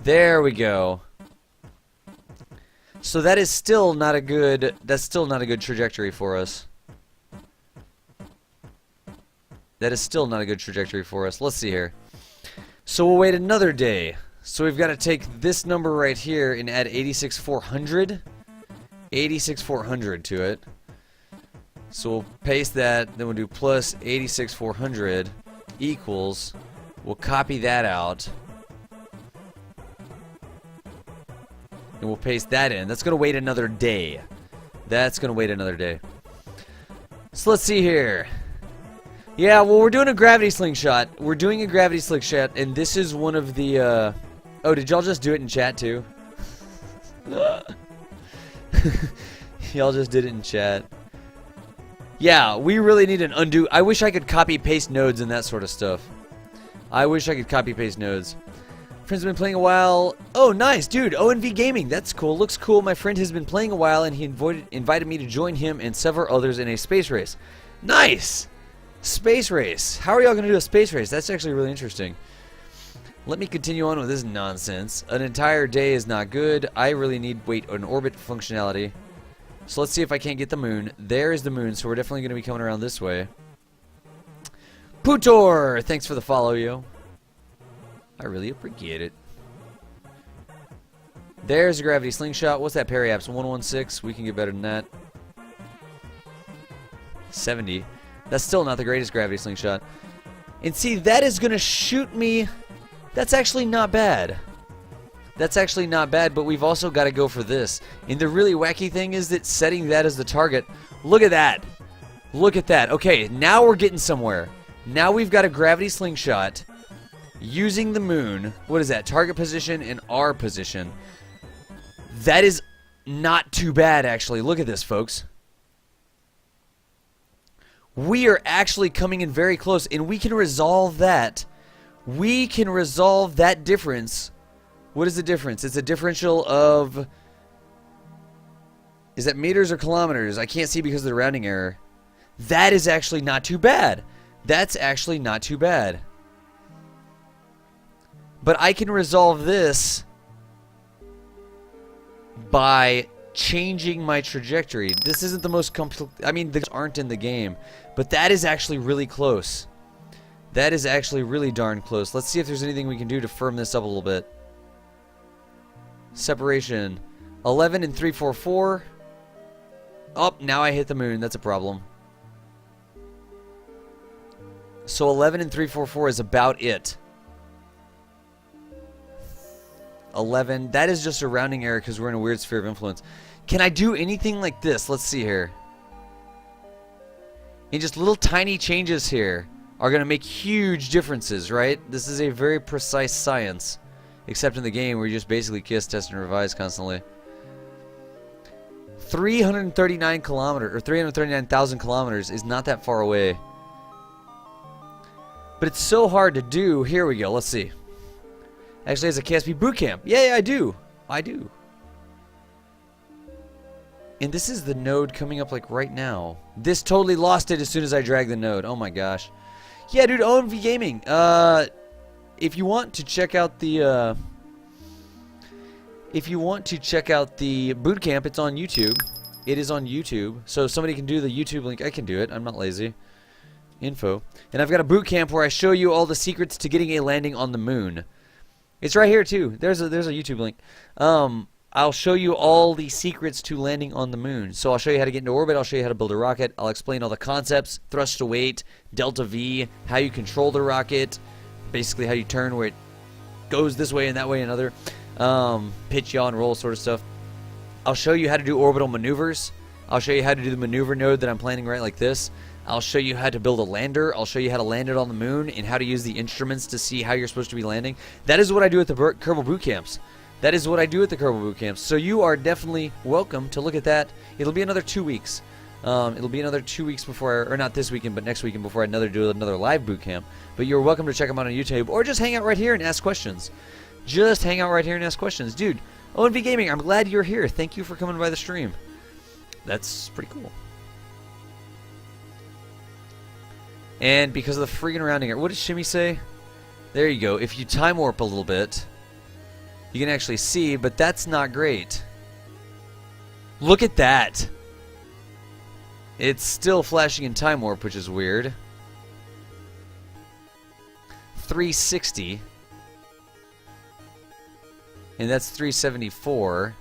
There we go. So that is still not a good... that's still not a good trajectory for us. That is still not a good trajectory for us. Let's see here. So we'll wait another day. So we've got to take this number right here and add 86,400. 86,400 to it. So we'll paste that. Then we'll do plus 86,400 equals. We'll copy that out. And we'll paste that in. That's going to wait another day. That's going to wait another day. So let's see here. Yeah, well, we're doing a gravity slingshot. We're doing a gravity slingshot, and this is one of the, Oh, did y'all just do it in chat, too? Y'all just did it in chat. Yeah, we really need an undo. I wish I could copy-paste nodes and that sort of stuff. I wish I could copy-paste nodes. Friend's been playing a while. Oh, nice, dude. ONV Gaming. That's cool. Looks cool. My friend has been playing a while, and he invited me to join him and several others in a space race. Nice! Space race. How are y'all going to do a space race? That's actually really interesting. Let me continue on with this nonsense. An entire day is not good. I really need, an orbit functionality. So let's see if I can't get the moon. There is the moon, so we're definitely going to be coming around this way. Putor! Thanks for the follow, yo. I really appreciate it. There's a gravity slingshot. What's that periapse? 116. We can get better than that. 70. That's still not the greatest gravity slingshot. And see, that is going to shoot me. That's actually not bad. That's actually not bad, but we've also got to go for this. And the really wacky thing is that setting that as the target, look at that. Look at that. Okay, now we're getting somewhere. Now we've got a gravity slingshot using the moon. What is that? Target position and R position. That is not too bad, actually. Look at this, folks. We are actually coming in very close, and we can resolve that. We can resolve that difference. What is the difference? It's a differential of... is that meters or kilometers? I can't see because of the rounding error. That is actually not too bad. That's actually not too bad. But I can resolve this by changing my trajectory. This isn't the most complex... I mean, these aren't in the game. But that is actually really close. That is actually really darn close. Let's see if there's anything we can do to firm this up a little bit. separation. 11 and 344. Oh, now I hit the moon. That's a problem. So 11 and 344 is about it. 11. That is just a rounding error because we're in a weird sphere of influence. Can I do anything like this? Let's see here. And just little tiny changes here are going to make huge differences, right? This is a very precise science. Except in the game where you just basically kiss, test, and revise constantly. 339 kilometers, or 339,000 kilometers is not that far away. But it's so hard to do. Here we go. Let's see. Actually, has a KSP boot camp. Yeah, I do. I do. And this is the node coming up like right now. This totally lost it as soon as I dragged the node. Oh my gosh. Yeah, dude, OMV Gaming. If you want to check out the boot camp, it's on YouTube. It is on YouTube. So if somebody can do the YouTube link, I can do it. I'm not lazy. Info. And I've got a boot camp where I show you all the secrets to getting a landing on the moon. It's right here too. There's a YouTube link. I'll show you all the secrets to landing on the moon. So I'll show you how to get into orbit. I'll show you how to build a rocket. I'll explain all the concepts, thrust to weight, delta V, how you control the rocket, basically how you turn where it goes this way and that way and other, pitch, yaw, and roll sort of stuff. I'll show you how to do orbital maneuvers. I'll show you how to do the maneuver node that I'm planning right like this. I'll show you how to build a lander. I'll show you how to land it on the moon and how to use the instruments to see how you're supposed to be landing. That is what I do at the Kerbal boot camps. That is what I do at the Kerbal boot camps. So you are definitely welcome to look at that. It'll be another 2 weeks. It'll be another 2 weeks before, or not this weekend, but next weekend before I do another live boot camp. But you're welcome to check them out on YouTube, or just hang out right here and ask questions. Just hang out right here and ask questions. Dude, ONV Gaming, I'm glad you're here. Thank you for coming by the stream. That's pretty cool. And because of the freaking rounding error, what did Shimmy say? There you go. If you time warp a little bit, you can actually see, but that's not great. Look at that. It's still flashing in time warp, which is weird. 360. And that's 374.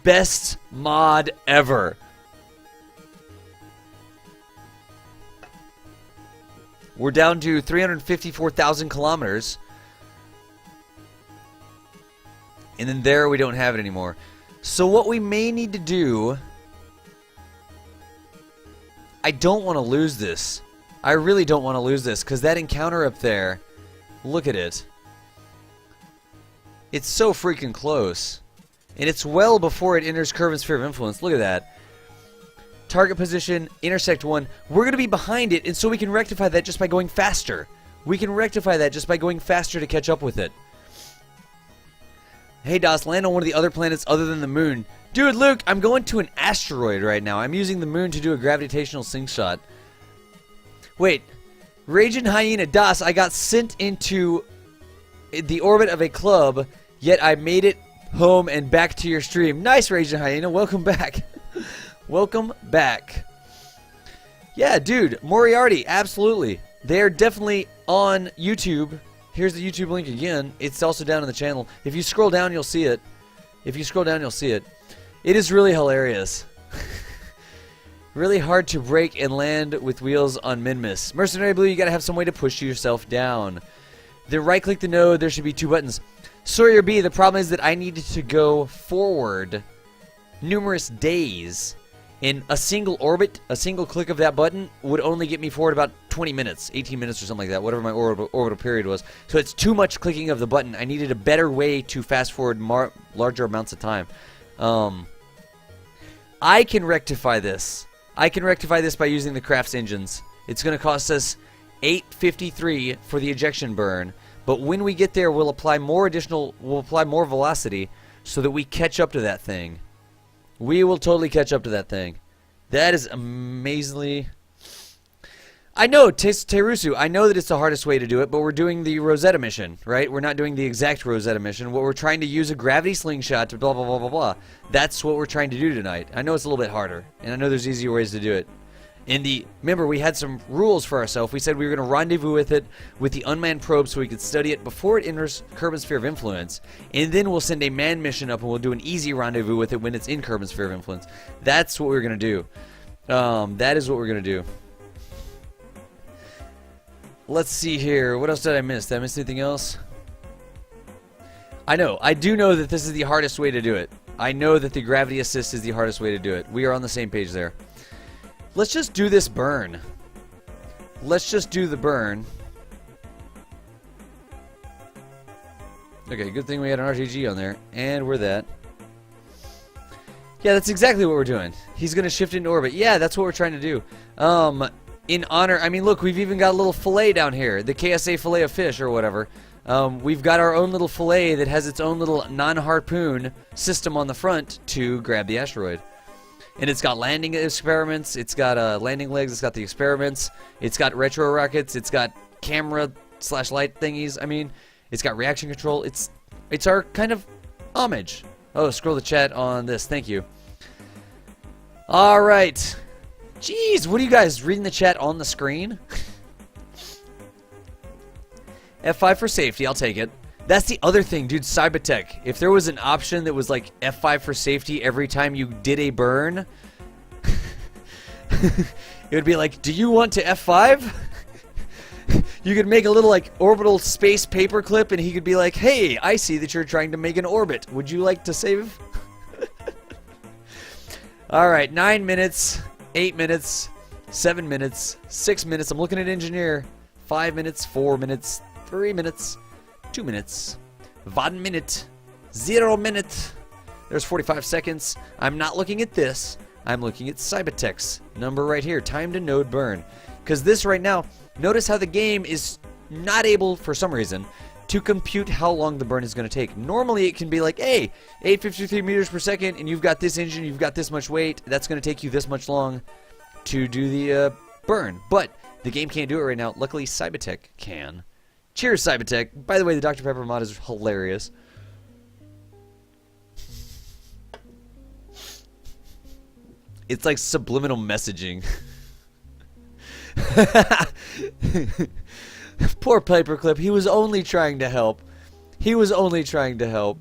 Best mod ever. We're down to 354,000 kilometers. And then there we don't have it anymore. So what we may need to do... I don't want to lose this. I really don't want to lose this, because that encounter up there... Look at it. It's so freaking close. And it's well before it enters curve and sphere of influence. Look at that. Target position, intersect 1. We're going to be behind it, and so we can rectify that just by going faster. We can rectify that just by going faster to catch up with it. Hey, DOS, land on one of the other planets other than the moon. Dude, Luke, I'm going to an asteroid right now. I'm using the moon to do a gravitational slingshot. Wait. Raging Hyena, DOS, I got sent into the orbit of a club, yet I made it home and back to your stream. Nice, Raging Hyena. Welcome back. Welcome back. Yeah, dude, Moriarty, absolutely. They're definitely on YouTube. Here's the YouTube link again. It's also down in the channel. If you scroll down, you'll see it. If you scroll down, you'll see it. It is really hilarious. Really hard to break and land with wheels on Minmus. Mercenary Blue, you gotta have some way to push yourself down. Then right-click the node. There should be 2 buttons. Sawyer B, the problem is that I needed to go forward numerous days. In a single orbit, a single click of that button would only get me forward about 20 minutes, 18 minutes or something like that, whatever my orbital period was. So it's too much clicking of the button. I needed a better way to fast forward larger amounts of time. I can rectify this. I can rectify this by using the Crafts engines. It's going to cost us $8.53 for the ejection burn, but when we get there, we'll apply more velocity so that we catch up to that thing. We will totally catch up to that thing. That is amazingly... I know, Terusu, I know that it's the hardest way to do it, but we're doing the Rosetta mission, right? We're not doing the exact Rosetta mission. What we're trying to use a gravity slingshot to blah, blah, blah, blah, blah. That's what we're trying to do tonight. I know it's a little bit harder, and I know there's easier ways to do it. Remember, we had some rules for ourselves. We said we were going to rendezvous with it with the unmanned probe so we could study it before it enters Kerbal's sphere of influence, and then we'll send a manned mission up and we'll do an easy rendezvous with it when it's in Kerbal's sphere of influence. That's what we're going to do. That is what we're going to do. Let's see here. What else did I miss? Did I miss anything else? I do know that this is the hardest way to do it. I know that the gravity assist is the hardest way to do it. We are on the same page there. Let's just do this burn. Let's just do the burn. Okay, good thing we had an RTG on there. And we're that. Yeah, that's exactly what we're doing. He's going to shift into orbit. Yeah, that's what we're trying to do. In honor, I mean, look, we've even got a little fillet down here. The KSA fillet of fish or whatever. We've got our own little fillet that has its own little non-harpoon system on the front to grab the asteroid. And it's got landing experiments, it's got landing legs, it's got the experiments, it's got retro rockets, it's got camera/light thingies. I mean, it's got reaction control. It's our kind of homage. Oh, scroll the chat on this. Thank you. All right. Jeez, what are you guys reading the chat on the screen? F5 for safety, I'll take it. That's the other thing, dude, Cybertech. If there was an option that was like F5 for safety every time you did a burn, it would be like, do you want to F5? You could make a little like orbital space paperclip and he could be like, hey, I see that you're trying to make an orbit. Would you like to save? Alright, 9 minutes, 8 minutes, 7 minutes, 6 minutes. I'm looking at engineer. 5 minutes, 4 minutes, 3 minutes. 2 minutes, 1 minute, 0 minute. There's 45 seconds. I'm not looking at this. I'm looking at Cybertech's number right here. Time to node burn. Because this right now, notice how the game is not able, for some reason, to compute how long the burn is going to take. Normally it can be like, hey, 853 meters per second, and you've got this engine, you've got this much weight. That's going to take you this much long to do the burn. But the game can't do it right now. Luckily, Cybertech can. Cheers, Cybertech. By the way, the Dr. Pepper mod is hilarious. It's like subliminal messaging. Poor Paperclip. He was only trying to help. He was only trying to help.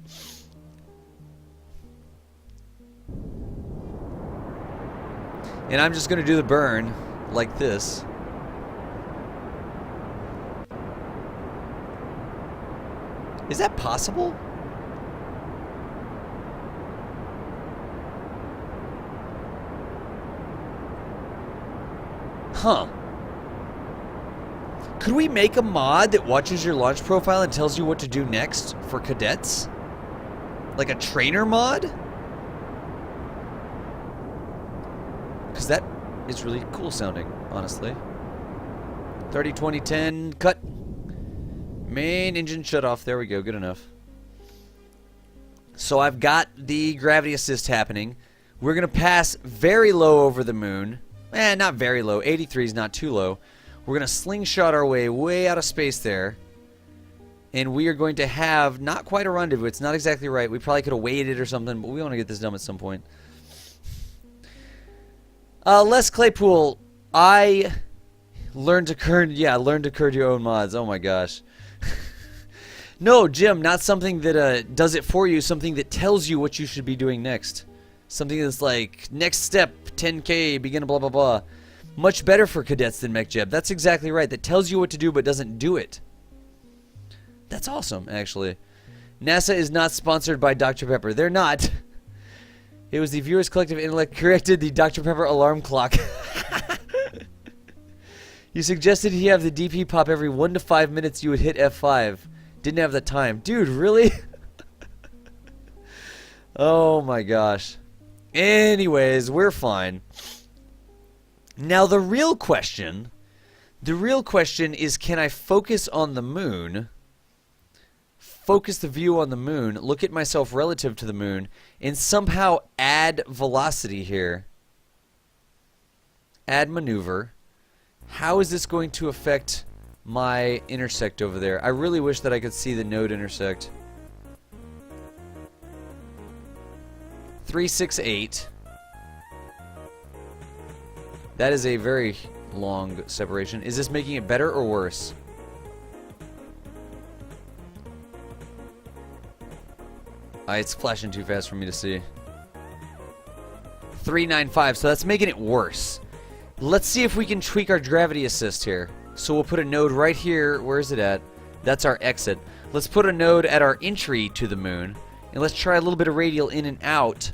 And I'm just going to do the burn like this. Is that possible? Huh. Could we make a mod that watches your launch profile and tells you what to do next for cadets? Like a trainer mod? Because that is really cool sounding, honestly. 30, 20, 10, cut. Main engine shut off. There we go. Good enough. So I've got the gravity assist happening. We're going to pass very low over the moon. Not very low. 83 is not too low. We're going to slingshot our way out of space there. And we are going to have not quite a rendezvous. It's not exactly right. We probably could have waited or something, but we want to get this done at some point. Les Claypool, I learned to curd your own mods. Oh my gosh. No, Jim, not something that does it for you, something that tells you what you should be doing next. Something that's like, next step, 10K, begin blah blah blah. Much better for cadets than MechJeb. That's exactly right. That tells you what to do but doesn't do it. That's awesome, actually. NASA is not sponsored by Dr. Pepper. They're not. It was the viewers' collective intellect corrected the Dr. Pepper alarm clock. You suggested he have the DP pop every 1 to 5 minutes. You would hit F5. Didn't have the time. Dude, really? Oh my gosh. Anyways, we're fine. Now the real question is, can I focus on the moon? Focus the view on the moon, look at myself relative to the moon, and somehow add velocity here. Add maneuver. How is this going to affect my intersect over there? I really wish that I could see the node intersect. 368. That is a very long separation. Is this making it better or worse? It's flashing too fast for me to see. 395, so that's making it worse. Let's see if we can tweak our gravity assist here. So we'll put a node right here. Where is it at? That's our exit. Let's put a node at our entry to the moon. And let's try a little bit of radial in and out.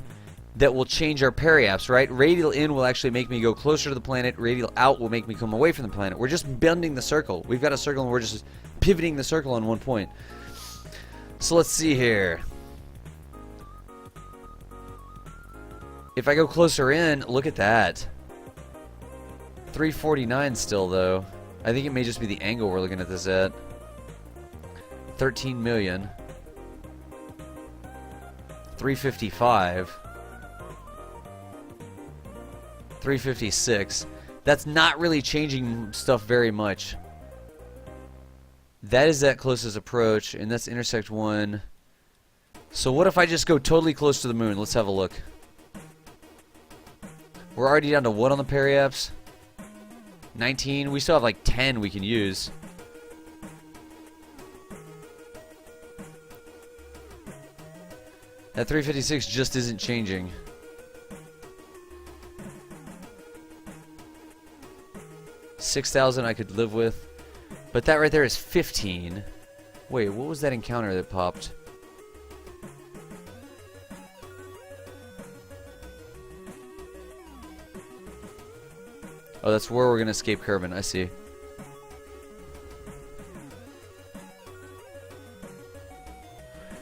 That will change our periaps, right? Radial in will actually make me go closer to the planet. Radial out will make me come away from the planet. We're just bending the circle. We've got a circle and we're just pivoting the circle on one point. So let's see here. If I go closer in, look at that. 349 still, though. I think it may just be the angle we're looking at this at. 13 million. 355. 356. That's not really changing stuff very much. That is that closest approach, and that's intersect 1. So what if I just go totally close to the moon? Let's have a look. We're already down to what on the periaps? 19. We still have like 10 we can use. That 356 just isn't changing. $6,000 I could live with. But that right there is 15. Wait, what was that encounter that popped? Oh, that's where we're going to escape Kerbal. I see.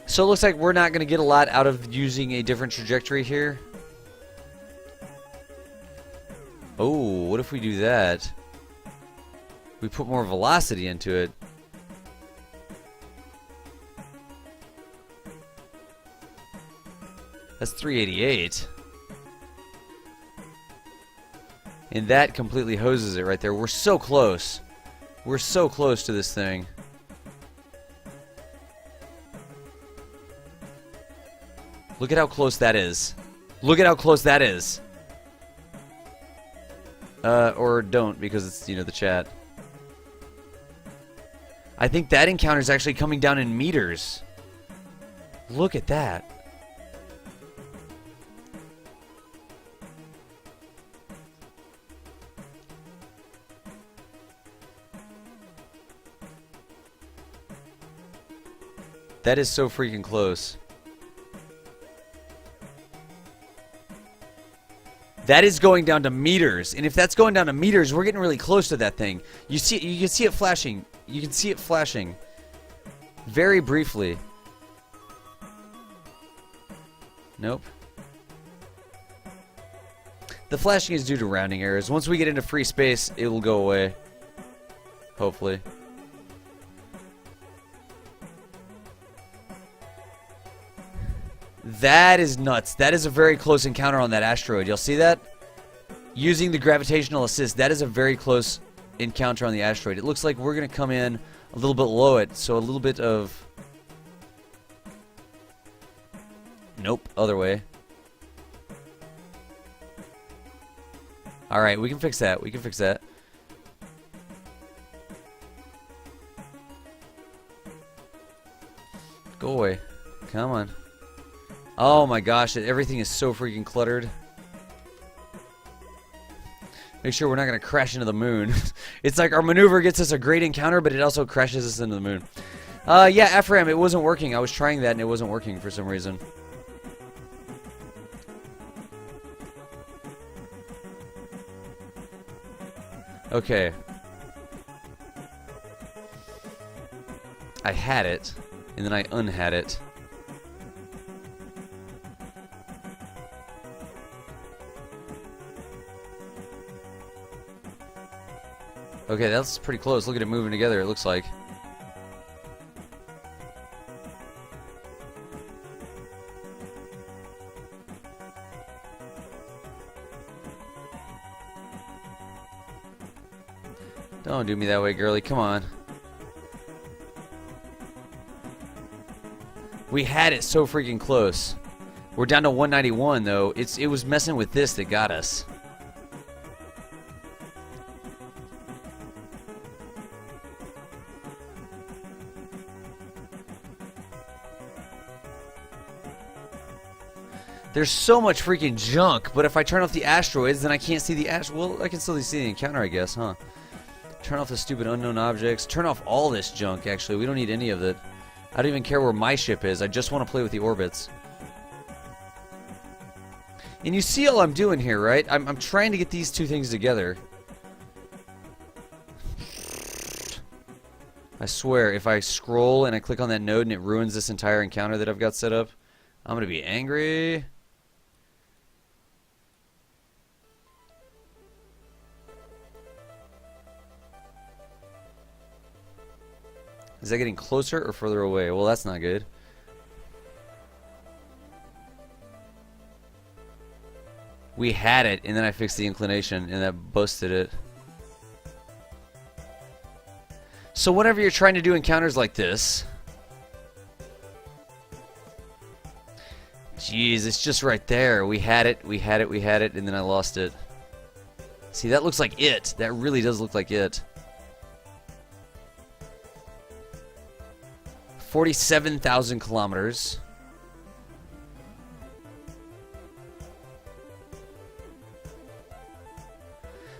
So it looks like we're not going to get a lot out of using a different trajectory here. Oh, what if we do that? We put more velocity into it. That's 388. And that completely hoses it right there. We're so close. We're so close to this thing. Look at how close that is. Look at how close that is. Or don't, because it's, you know, the chat. I think that encounter is actually coming down in meters. Look at that. That is so freaking close. That is going down to meters, and if that's going down to meters, we're getting really close to that thing. You can see it flashing. You can see it flashing very briefly. Nope. The flashing is due to rounding errors. Once we get into free space, it will go away. Hopefully. That is nuts. That is a very close encounter on that asteroid. You'll see that? Using the gravitational assist, that is a very close encounter on the asteroid. It looks like we're going to come in a little bit below it, so a little bit of... Nope, other way. Alright, we can fix that. We can fix that. Go away. Come on. Oh my gosh, everything is so freaking cluttered. Make sure we're not going to crash into the moon. It's like our maneuver gets us a great encounter, but it also crashes us into the moon. Yeah, FRAM, it wasn't working. I was trying that and it wasn't working for some reason. Okay. I had it, and then I unhad it. Okay, that's pretty close. Look at it moving together, it looks like. Don't do me that way, girly. Come on. We had it so freaking close. We're down to 191, though. It was messing with this that got us. There's so much freaking junk, but if I turn off the asteroids, then I can't see the well, I can still see the encounter, I guess, huh? Turn off the stupid unknown objects. Turn off all this junk, actually. We don't need any of it. I don't even care where my ship is. I just want to play with the orbits. And you see all I'm doing here, right? I'm trying to get these two things together. I swear, if I scroll and I click on that node and it ruins this entire encounter that I've got set up, I'm going to be angry. Is that getting closer or further away? Well, that's not good. We had it, and then I fixed the inclination, and that busted it. So whenever you're trying to do encounters like this... Jeez, it's just right there. We had it, and then I lost it. See, that looks like it. That really does look like it. 47,000 kilometers.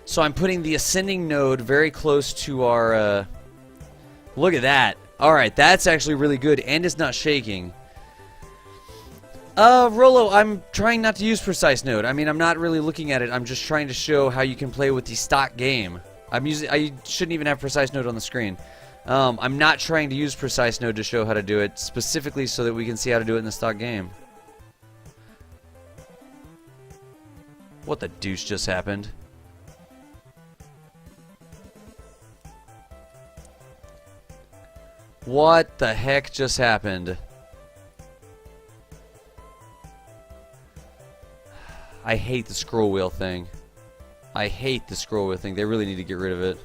So I'm putting the ascending node very close to our... Look at that. Alright, that's actually really good, and it's not shaking. Rolo, I'm trying not to use precise node. I mean, I'm not really looking at it. I'm just trying to show how you can play with the stock game. I shouldn't even have precise node on the screen. I'm not trying to use precise node to show how to do it, specifically so that we can see how to do it in the stock game. What the deuce just happened? What the heck just happened? I hate the scroll wheel thing. I hate the scroll wheel thing. They really need to get rid of it.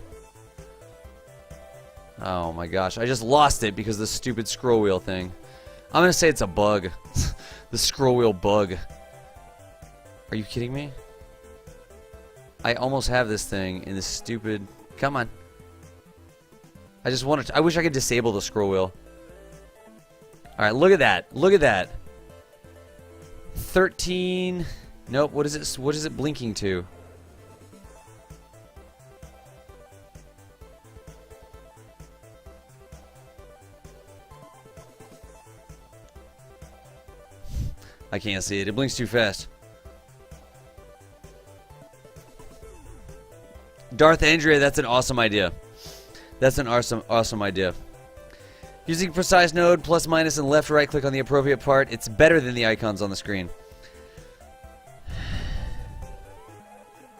Oh my gosh, I just lost it because of the stupid scroll wheel thing. I'm gonna say it's a bug. The scroll wheel bug. Are you kidding me? I almost have this thing in this stupid... Come on. I just wanted to... I wish I could disable the scroll wheel. Alright, look at that. Look at that. 13... Nope, what is it blinking to? I can't see it. It blinks too fast. Darth Andrea, that's an awesome idea. That's an awesome idea. Using precise node, plus, minus, and left, right click on the appropriate part. It's better than the icons on the screen.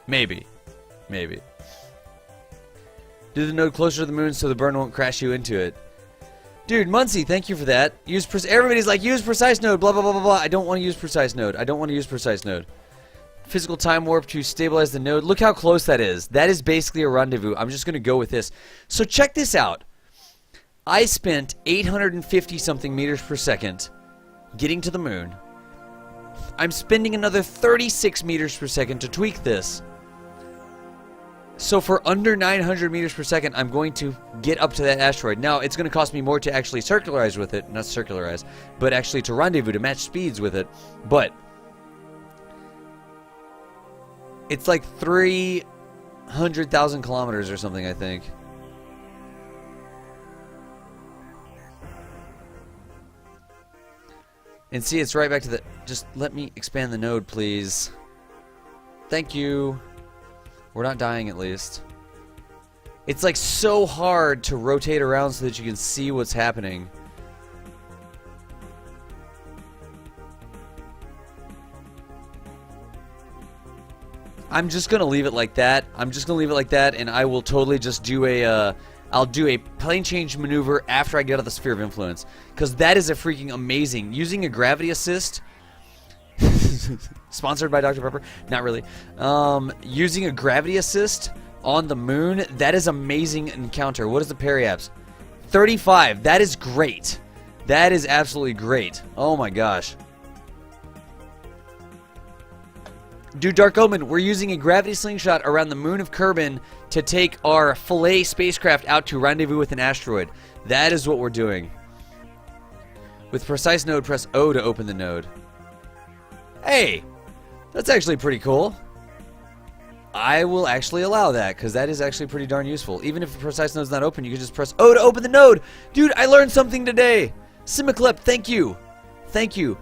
Maybe. Maybe. Do the node closer to the moon so the burn won't crash you into it. Dude, Muncie, thank you for that. Everybody's like, use precise node, blah, blah, blah, blah, blah. I don't want to use precise node. I don't want to use precise node. Physical time warp to stabilize the node. Look how close that is. That is basically a rendezvous. I'm just going to go with this. So check this out. I spent 850-something meters per second getting to the moon. I'm spending another 36 meters per second to tweak this. So for under 900 meters per second, I'm going to get up to that asteroid. Now, it's going to cost me more to actually circularize with it. Not circularize, but actually to rendezvous, to match speeds with it. But it's like 300,000 kilometers or something, I think. And see, it's right back to the... Just let me expand the node, please. Thank you. We're not dying, at least. It's like so hard to rotate around so that you can see what's happening. I'm just gonna leave it like that. I'm just gonna leave it like that, and I will totally just do a... I'll do a plane change maneuver after I get out of the sphere of influence. Because that is a freaking amazing... Using a gravity assist... Sponsored by Dr. Pepper? Not really. Using a gravity assist on the moon, that is amazing encounter. What is the periapse? 35. That is great. That is absolutely great. Oh my gosh. Dude, Dark Omen, we're using a gravity slingshot around the moon of Kerbal to take our Philae spacecraft out to rendezvous with an asteroid. That is what we're doing. With precise node, press O to open the node. Hey, that's actually pretty cool. I will actually allow that, because that is actually pretty darn useful. Even if the precise node's not open, you can just press O to open the node. Dude, I learned something today. Simiclep, thank you. Thank you.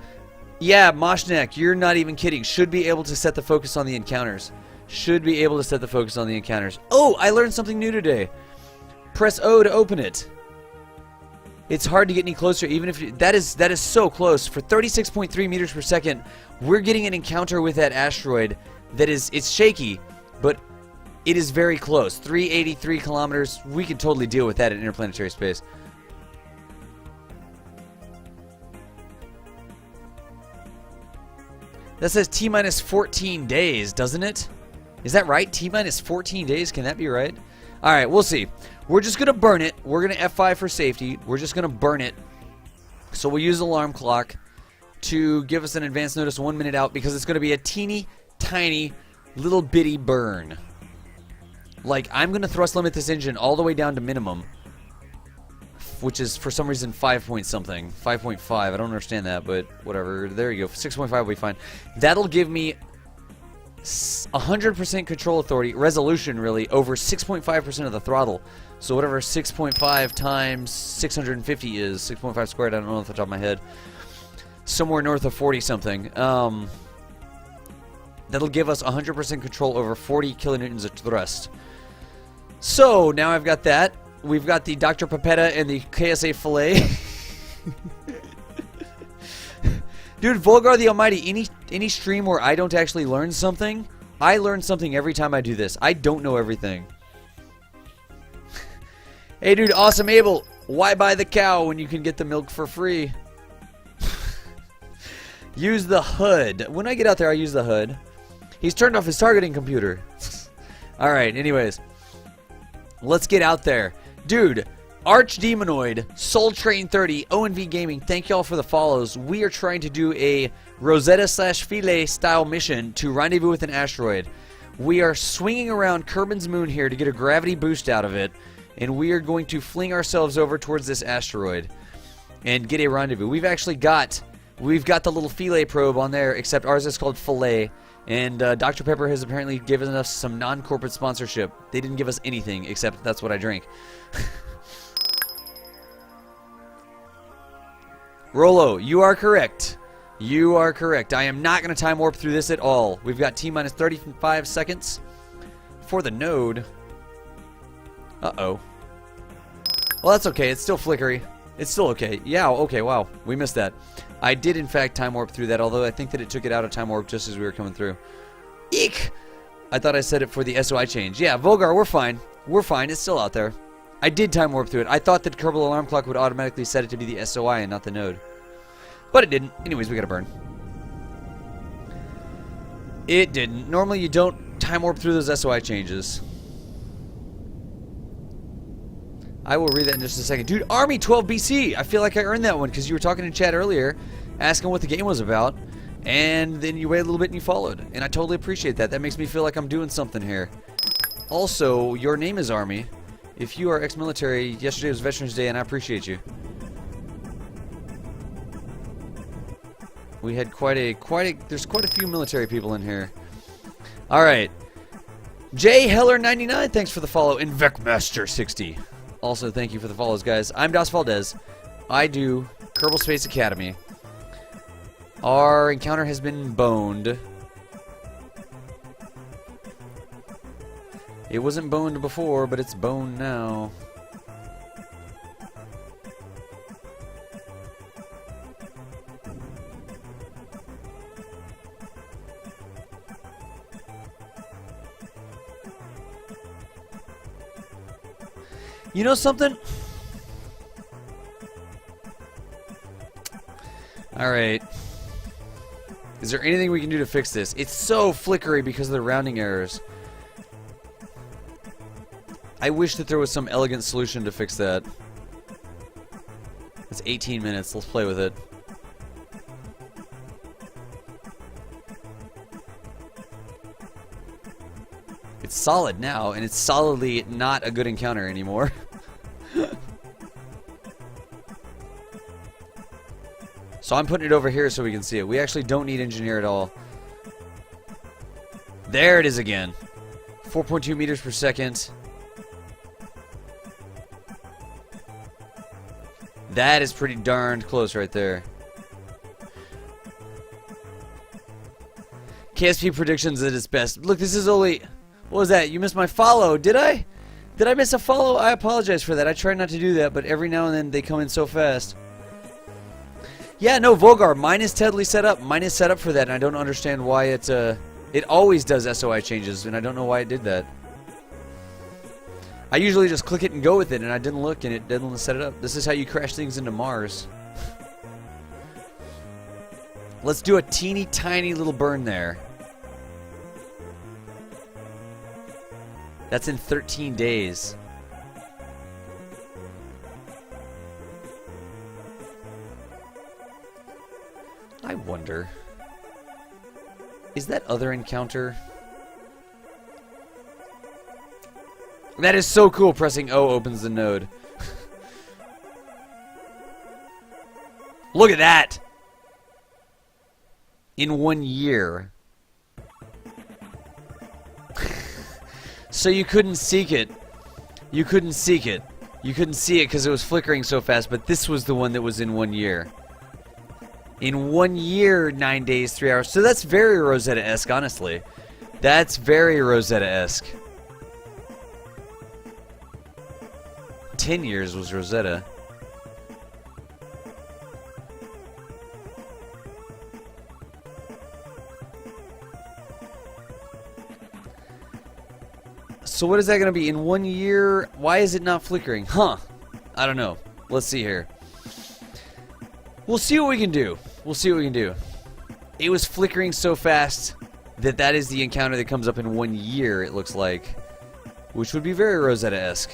Yeah, Moshnek, you're not even kidding. Should be able to set the focus on the encounters. Should be able to set the focus on the encounters. Oh, I learned something new today. Press O to open it. It's hard to get any closer, even if you, that is so close. For 36.3 meters per second, we're getting an encounter with that asteroid that is, it's shaky, but it is very close. 383 kilometers. We can totally deal with that in interplanetary space. That says T minus 14 days, doesn't it? Is that right? T minus 14 days? Can that be right? All right, we'll see. We're just going to burn it. We're going to F5 for safety. We're just going to burn it. So we'll use alarm clock to give us an advance notice 1 minute out, because it's going to be a teeny tiny little bitty burn. Like, I'm going to thrust limit this engine all the way down to minimum, which is for some reason 5 point something. 5.5. I don't understand that, but whatever. There you go. 6.5 will be fine. That'll give me 100% control authority, resolution really, over 6.5% of the throttle. So whatever 6.5 times 650 is, 6.5 squared, I don't know off the top of my head. Somewhere north of 40 something. That'll give us 100% control over 40 kilonewtons of thrust. So now I've got that. We've got the Dr. Pipetta and the KSA Filet. Dude, Volgar the Almighty, any stream where I don't actually learn something, I learn something every time I do this. I don't know everything. Hey dude, Awesome Abel, why buy the cow when you can get the milk for free? Use the HUD. When I get out there, I use the HUD. He's turned off his targeting computer. Alright, anyways. Let's get out there. Dude, Archdemonoid, Soul Train 30, ONV Gaming, thank y'all for the follows. We are trying to do a Rosetta/Philae style mission to rendezvous with an asteroid. We are swinging around Kerbin's moon here to get a gravity boost out of it, and we are going to fling ourselves over towards this asteroid and get a rendezvous. We've got the little Philae probe on there, except ours is called Filet, and Dr. Pepper has apparently given us some non-corporate sponsorship. They didn't give us anything, except that's what I drink. Rolo, you are correct. You are correct. I am not going to time warp through this at all. We've got T minus 35 seconds for the node. Uh-oh. Well, that's okay. It's still flickery. It's still okay. Yeah, okay, wow. We missed that. I did, in fact, time warp through that, although I think that it took it out of time warp just as we were coming through. Eek! I thought I said it for the SOI change. Yeah, Volgar, we're fine. We're fine. It's still out there. I did time warp through it. I thought that Kerbal Alarm Clock would automatically set it to be the SOI and not the node. But it didn't. Anyways, we gotta burn. It didn't. Normally you don't time warp through those SOI changes. I will read that in just a second. Dude, Army 12 BC! I feel like I earned that one because you were talking in chat earlier, asking what the game was about, and then you waited a little bit and you followed. And I totally appreciate that. That makes me feel like I'm doing something here. Also, your name is Army. If you are ex-military, yesterday was Veterans Day, and I appreciate you. We had there's quite a few military people in here. Alright. J Heller99, thanks for the follow. And Vecmaster60. Also, thank you for the follows, guys. I'm Das Valdez. I do Kerbal Space Academy. Our encounter has been boned. It wasn't boned before, but it's boned now. You know something? Alright. Is there anything we can do to fix this? It's so flickery because of the rounding errors. I wish that there was some elegant solution to fix that. It's 18 minutes. Let's play with it. It's solid now, and it's solidly not a good encounter anymore. So I'm putting it over here so we can see it. We actually don't need engineer at all. There it is again. 4.2 meters per second. That is pretty darned close right there. KSP predictions at its best. Look, this is only... What was that? You missed my follow. Did I? Did I miss a follow? I apologize for that. I try not to do that, but every now and then they come in so fast. Yeah, no, Volgar. Mine is totally set up. Mine is set up for that, and I don't understand why it always does SOI changes, and I don't know why it did that. I usually just click it and go with it, and I didn't look, and it didn't set it up. This is how you crash things into Mars. Let's do a teeny tiny little burn there. That's in 13 days. I wonder, is that other encounter? That is so cool. Pressing O opens the node. Look at that! In 1 year. So you couldn't seek it. You couldn't seek it. You couldn't see it because it was flickering so fast, but this was the one that was in 1 year. In 1 year, 9 days, 3 hours. So that's very Rosetta-esque, honestly. That's very Rosetta-esque. 10 years was Rosetta. So what is that going to be? In 1 year, why is it not flickering? Huh. I don't know. Let's see here. We'll see what we can do. We'll see what we can do. It was flickering so fast that that is the encounter that comes up in 1 year, it looks like. Which would be very Rosetta-esque.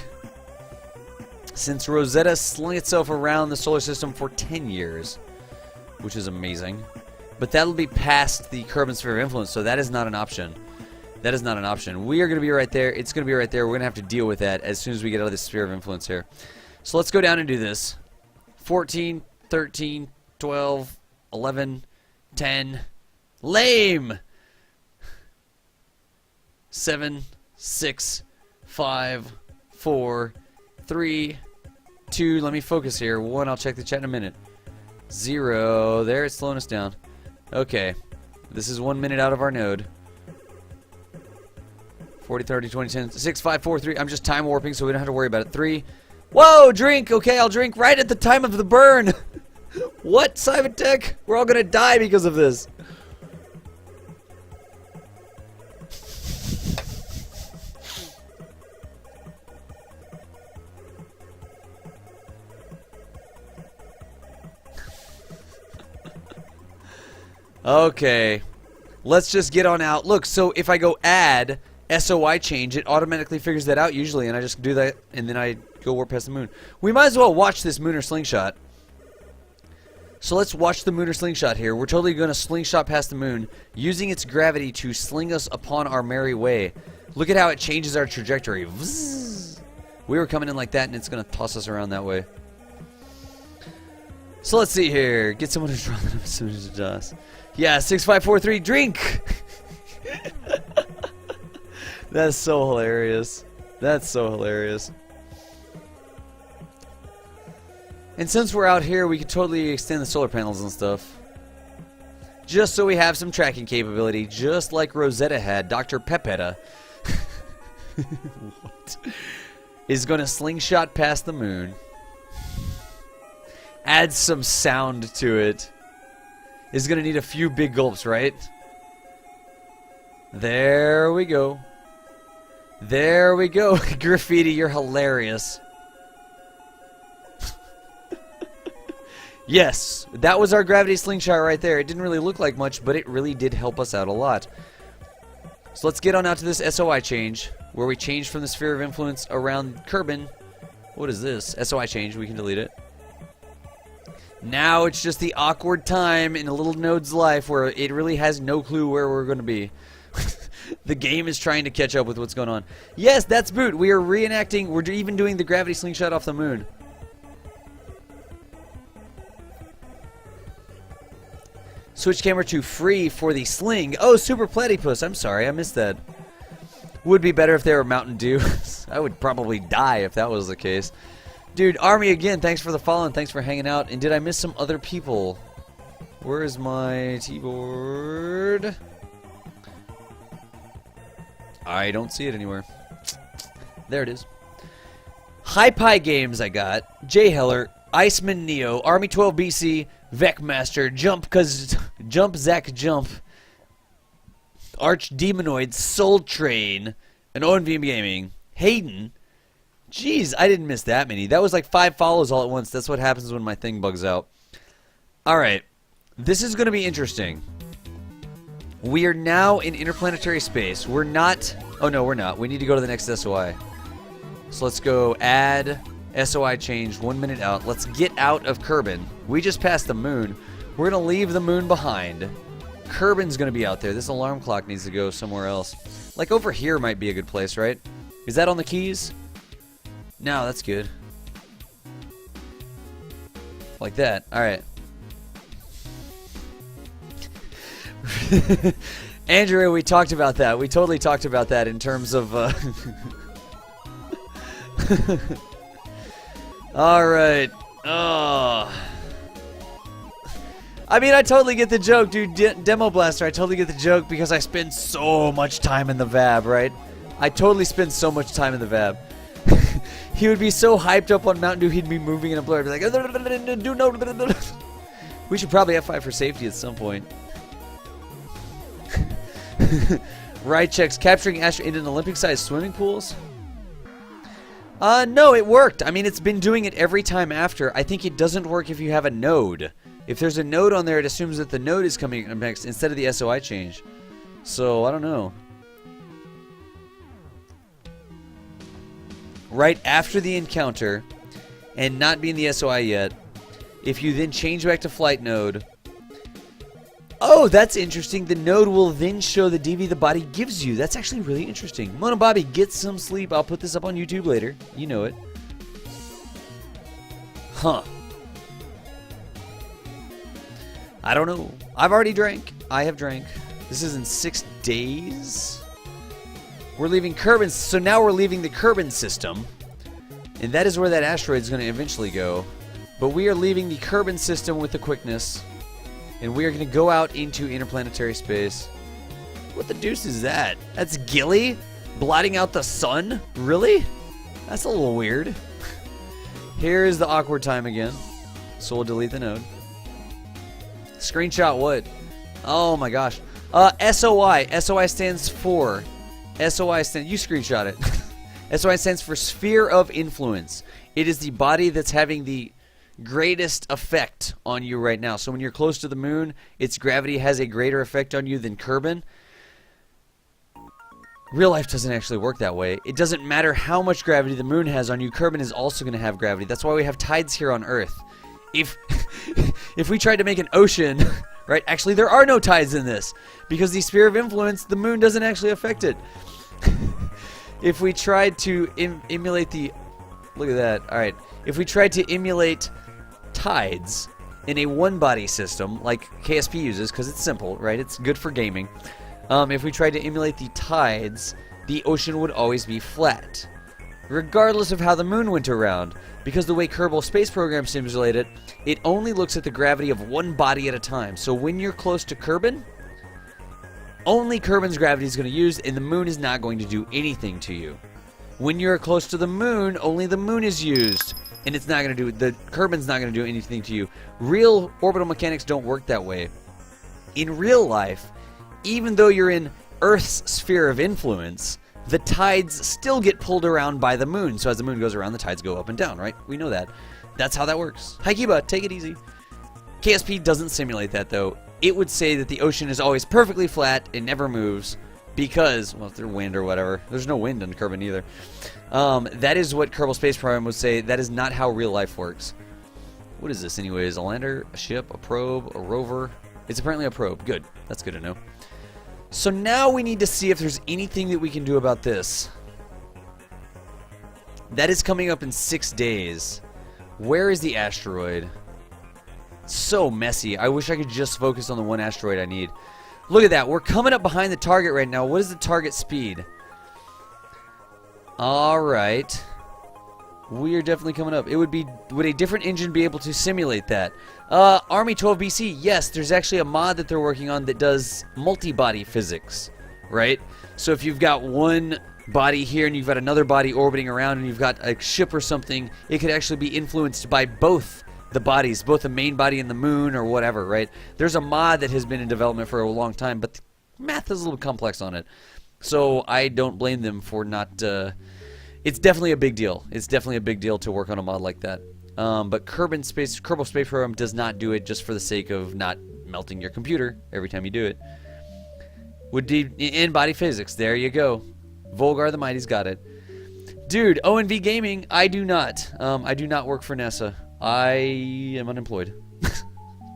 Since Rosetta slung itself around the solar system for 10 years. Which is amazing. But that'll be past the Kerbal sphere of influence, so that is not an option. That is not an option. We are going to be right there. It's going to be right there. We're going to have to deal with that as soon as we get out of this sphere of influence here. So let's go down and do this. 14, 13, 12, 11, 10. Lame! 7, 6, 5, 4, 3, 2. Let me focus here. 1, I'll check the chat in a minute. 0. There, it's slowing us down. Okay. This is 1 minute out of our node. 40, 30, 20, 10, 6, 5, 4, 3. I'm just time warping, so we don't have to worry about it. 3. Whoa, drink! Okay, I'll drink right at the time of the burn! What, Simon Tech? We're all gonna die because of this. Okay. Let's just get on out. Look, so if I go add SOI change, it automatically figures that out usually, and I just do that, and then I go warp past the moon. We might as well watch this Lunar Slingshot. So let's watch the Lunar Slingshot here. We're totally going to slingshot past the moon, using its gravity to sling us upon our merry way. Look at how it changes our trajectory. Vzz. We were coming in like that, and it's going to toss us around that way. So let's see here. Get someone to draw that up as soon as it does. Yeah, 6, 5, 4, 3, drink! That's so hilarious. That's so hilarious. And since we're out here, we could totally extend the solar panels and stuff. Just so we have some tracking capability, just like Rosetta had. Dr. Pepetta what? Is going to slingshot past the moon. Add some sound to it. Is going to need a few big gulps, right? There we go. There we go. Graffiti, you're hilarious. Yes, that was our gravity slingshot right there. It didn't really look like much, but it really did help us out a lot. So let's get on out to this SOI change, where we change from the sphere of influence around Kerbal. What is this? SOI change. We can delete it. Now it's just the awkward time in a little node's life where it really has no clue where we're going to be. The game is trying to catch up with what's going on. Yes, that's Boot. We are reenacting. We're even doing the gravity slingshot off the moon. Switch camera to free for the sling. Oh, Super Platypus. I'm sorry, I missed that. Would be better if they were Mountain Dew. I would probably die if that was the case. Dude, Army again, thanks for the follow and thanks for hanging out. And did I miss some other people? Where is my keyboard? I don't see it anywhere. There it is. High Pie Games I got. Jay Heller, Iceman Neo, Army 12 BC, Vecmaster, Jump Zach Jump, Arch Demonoid, Soul Train, and ONV Gaming, Hayden. Jeez, I didn't miss that many. That was like 5 follows all at once. That's what happens when my thing bugs out. Alright, this is going to be interesting. We are now in interplanetary space. We're not... Oh, no, we're not. We need to go to the next SOI. So let's go add SOI change 1 minute out. Let's get out of Kerbin. We just passed the moon. We're going to leave the moon behind. Kerbin's going to be out there. This alarm clock needs to go somewhere else. Like over here might be a good place, right? Is that on the keys? No, that's good. Like that. Alright. Andrew, we talked about that. We totally talked about that in terms of... Alright. Oh. I mean, I totally get the joke, dude. Demo Blaster, I totally get the joke because I spend so much time in the VAB, right? I totally spend so much time in the VAB. He would be so hyped up on Mountain Dew, he'd be moving in a blur. I'd be like, we should probably F5 for safety at some point. Ride checks, capturing Asteroid in Olympic-sized swimming pools? No, it worked. I mean, it's been doing it every time after. I think it doesn't work if you have a node. If there's a node on there, it assumes that the node is coming next instead of the SOI change. So, I don't know. Right after the encounter, and not being the SOI yet, if you then change back to flight node... Oh, that's interesting. The node will then show the DV the body gives you. That's actually really interesting. Mona Bobby, get some sleep. I'll put this up on YouTube later. You know it. Huh. I don't know. I've already drank. I have drank. This is in 6 days. We're leaving Kerbin. So now we're leaving the Kerbin system. And that is where that asteroid is going to eventually go. But we are leaving the Kerbin system with the quickness. And we are going to go out into interplanetary space. What the deuce is that? That's Gilly blotting out the sun? Really? That's a little weird. Here is the awkward time again. So we'll delete the node. Screenshot what? Oh my gosh. SOI. SOI stands for... SOI stands... You screenshot it. SOI stands for Sphere of Influence. It is the body that's having the greatest effect on you right now. So when you're close to the moon, its gravity has a greater effect on you than Kerbin. Real life doesn't actually work that way. It doesn't matter how much gravity the moon has on you, Kerbin is also going to have gravity. That's why we have tides here on Earth. If we tried to make an ocean, right? Actually, there are no tides in this because the sphere of influence, the moon doesn't actually affect it. If we tried to emulate the... Look at that. All right. If we tried to emulate tides in a one-body system like KSP uses, because it's simple, right? It's good for gaming. If we tried to emulate the tides, the ocean would always be flat, regardless of how the moon went around. Because the way Kerbal Space Program simulated it, it only looks at the gravity of one body at a time. So when you're close to Kerbin, only Kerbin's gravity is going to use, and the moon is not going to do anything to you. When you're close to the moon, only the moon is used, and it's not going to do... The Kerbin's not going to do anything to you. Real orbital mechanics don't work that way. In real life, even though you're in Earth's sphere of influence, the tides still get pulled around by the moon. So as the moon goes around, the tides go up and down, right? We know that. That's how that works. Hi, Kiba. Take it easy. KSP doesn't simulate that, though. It would say that the ocean is always perfectly flat and never moves because, well, if there's wind or whatever. There's no wind in Kerbin either. That is what Kerbal Space Program would say. That is not how real life works. What is this anyways? A lander, a ship, a probe, a rover? It's apparently a probe. Good. That's good to know. So now we need to see if there's anything that we can do about this. That is coming up in 6 days. Where is the asteroid? So messy. I wish I could just focus on the one asteroid I need. Look at that. We're coming up behind the target right now. What is the target speed? Alright. We are definitely coming up. Would a different engine be able to simulate that? Army 12 BC, yes, there's actually a mod that they're working on that does multi-body physics, right? So if you've got one body here and you've got another body orbiting around and you've got a ship or something, it could actually be influenced by both the bodies, both the main body and the moon or whatever, right? There's a mod that has been in development for a long time, but the math is a little complex on it. So I don't blame them for not... It's definitely a big deal. It's definitely a big deal to work on a mod like that. But Kerbal Space Program does not do it just for the sake of not melting your computer every time you do it. Would be in body physics. There you go. Volgar the Mighty's got it. Dude, ONV Gaming, I do not. I do not work for NASA. I am unemployed.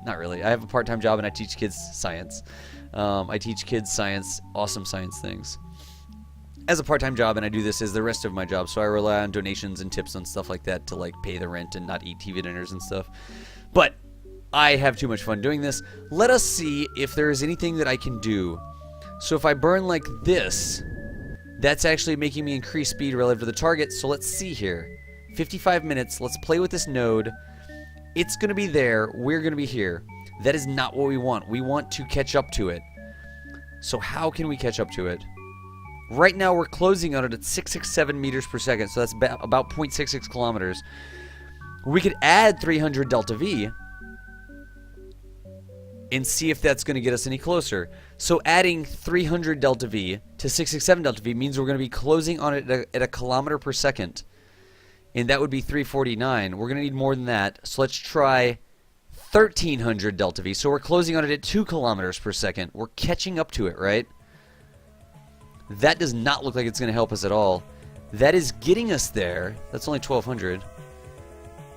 Not really. I have a part-time job and I teach kids science. I teach kids science, awesome science things, as a part-time job, and I do this as the rest of my job, so I rely on donations and tips and stuff like that to like pay the rent and not eat TV dinners and stuff. But I have too much fun doing this. Let us see if there is anything that I can do. So if I burn like this, that's actually making me increase speed relative to the target. So let's see here. 55 minutes. Let's play with this node. It's going to be there. We're going to be here. That is not what we want. We want to catch up to it. So how can we catch up to it? Right now we're closing on it at 667 meters per second, so that's about 0.66 kilometers. We could add 300 delta V and see if that's going to get us any closer. So adding 300 delta V to 667 delta V means we're going to be closing on it at a kilometer per second. And that would be 349. We're going to need more than that. So let's try 1300 delta V. So we're closing on it at 2 kilometers per second. We're catching up to it, right? That does not look like it's going to help us at all. That is getting us there. That's only 1200.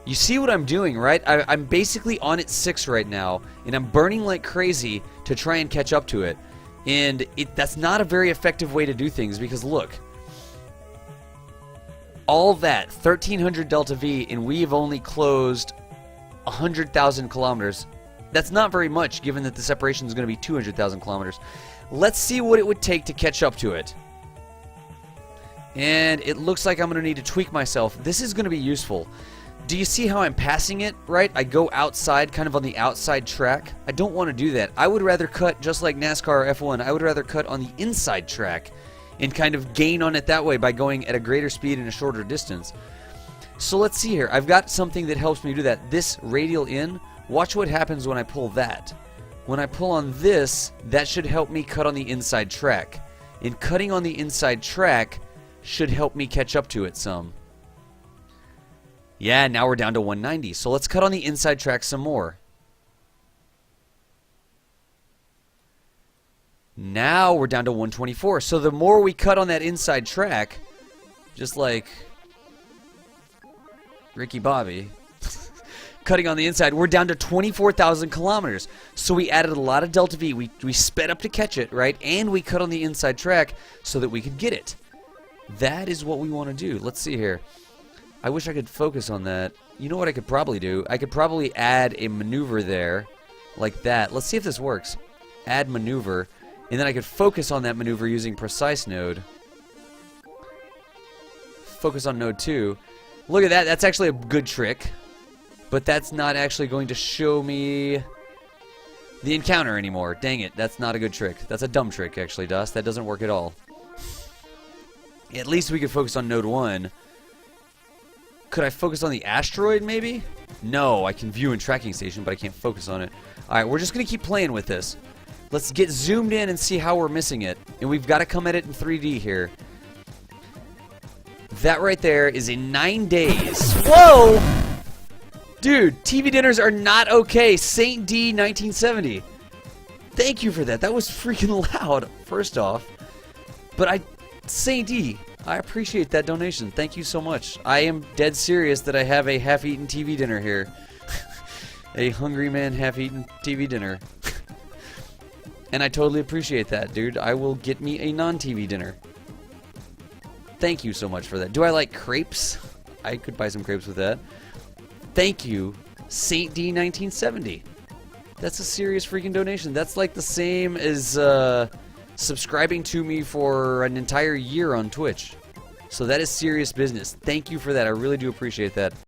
You see what I'm doing, right? I'm basically on at 6 right now, and I'm burning like crazy to try and catch up to it. And that's not a very effective way to do things, because look. All that, 1300 delta V, and we have only closed 100,000 kilometers. That's not very much, given that the separation is going to be 200,000 kilometers. Let's see what it would take to catch up to it. And it looks like I'm going to need to tweak myself. This is going to be useful. Do you see how I'm passing it, right? I go outside, kind of on the outside track. I don't want to do that. I would rather cut, just like NASCAR or F1, I would rather cut on the inside track and kind of gain on it that way by going at a greater speed and a shorter distance. So let's see here. I've got something that helps me do that. This radial in, watch what happens when I pull that. When I pull on this, that should help me cut on the inside track. And cutting on the inside track should help me catch up to it some. Yeah, now we're down to 190. So let's cut on the inside track some more. Now we're down to 124. So the more we cut on that inside track, just like Ricky Bobby, cutting on the inside, we're down to 24,000 kilometers. So we added a lot of delta V. We sped up to catch it, right? And we cut on the inside track so that we could get it. That is what we want to do. Let's see here. I wish I could focus on that. You know what I could probably do? I could probably add a maneuver there, like that. Let's see if this works. Add maneuver. And then I could focus on that maneuver using precise node. Focus on node 2. Look at that. That's actually a good trick. But that's not actually going to show me the encounter anymore. Dang it. That's not a good trick. That's a dumb trick, actually, Dust. That doesn't work at all. At least we could focus on node 1. Could I focus on the asteroid, maybe? No, I can view in tracking station, but I can't focus on it. Alright, we're just going to keep playing with this. Let's get zoomed in and see how we're missing it. And we've got to come at it in 3D here. That right there is in 9 days. Whoa! Dude, TV dinners are not okay. Saint D 1970. Thank you for that. That was freaking loud, first off. But Saint D, I appreciate that donation. Thank you so much. I am dead serious that I have a half-eaten TV dinner here. A hungry man half-eaten TV dinner. And I totally appreciate that, dude. I will get me a non-TV dinner. Thank you so much for that. Do I like crepes? I could buy some crepes with that. Thank you, Saint D 1970. That's a serious freaking donation. That's like the same as subscribing to me for an entire year on Twitch. So that is serious business. Thank you for that. I really do appreciate that.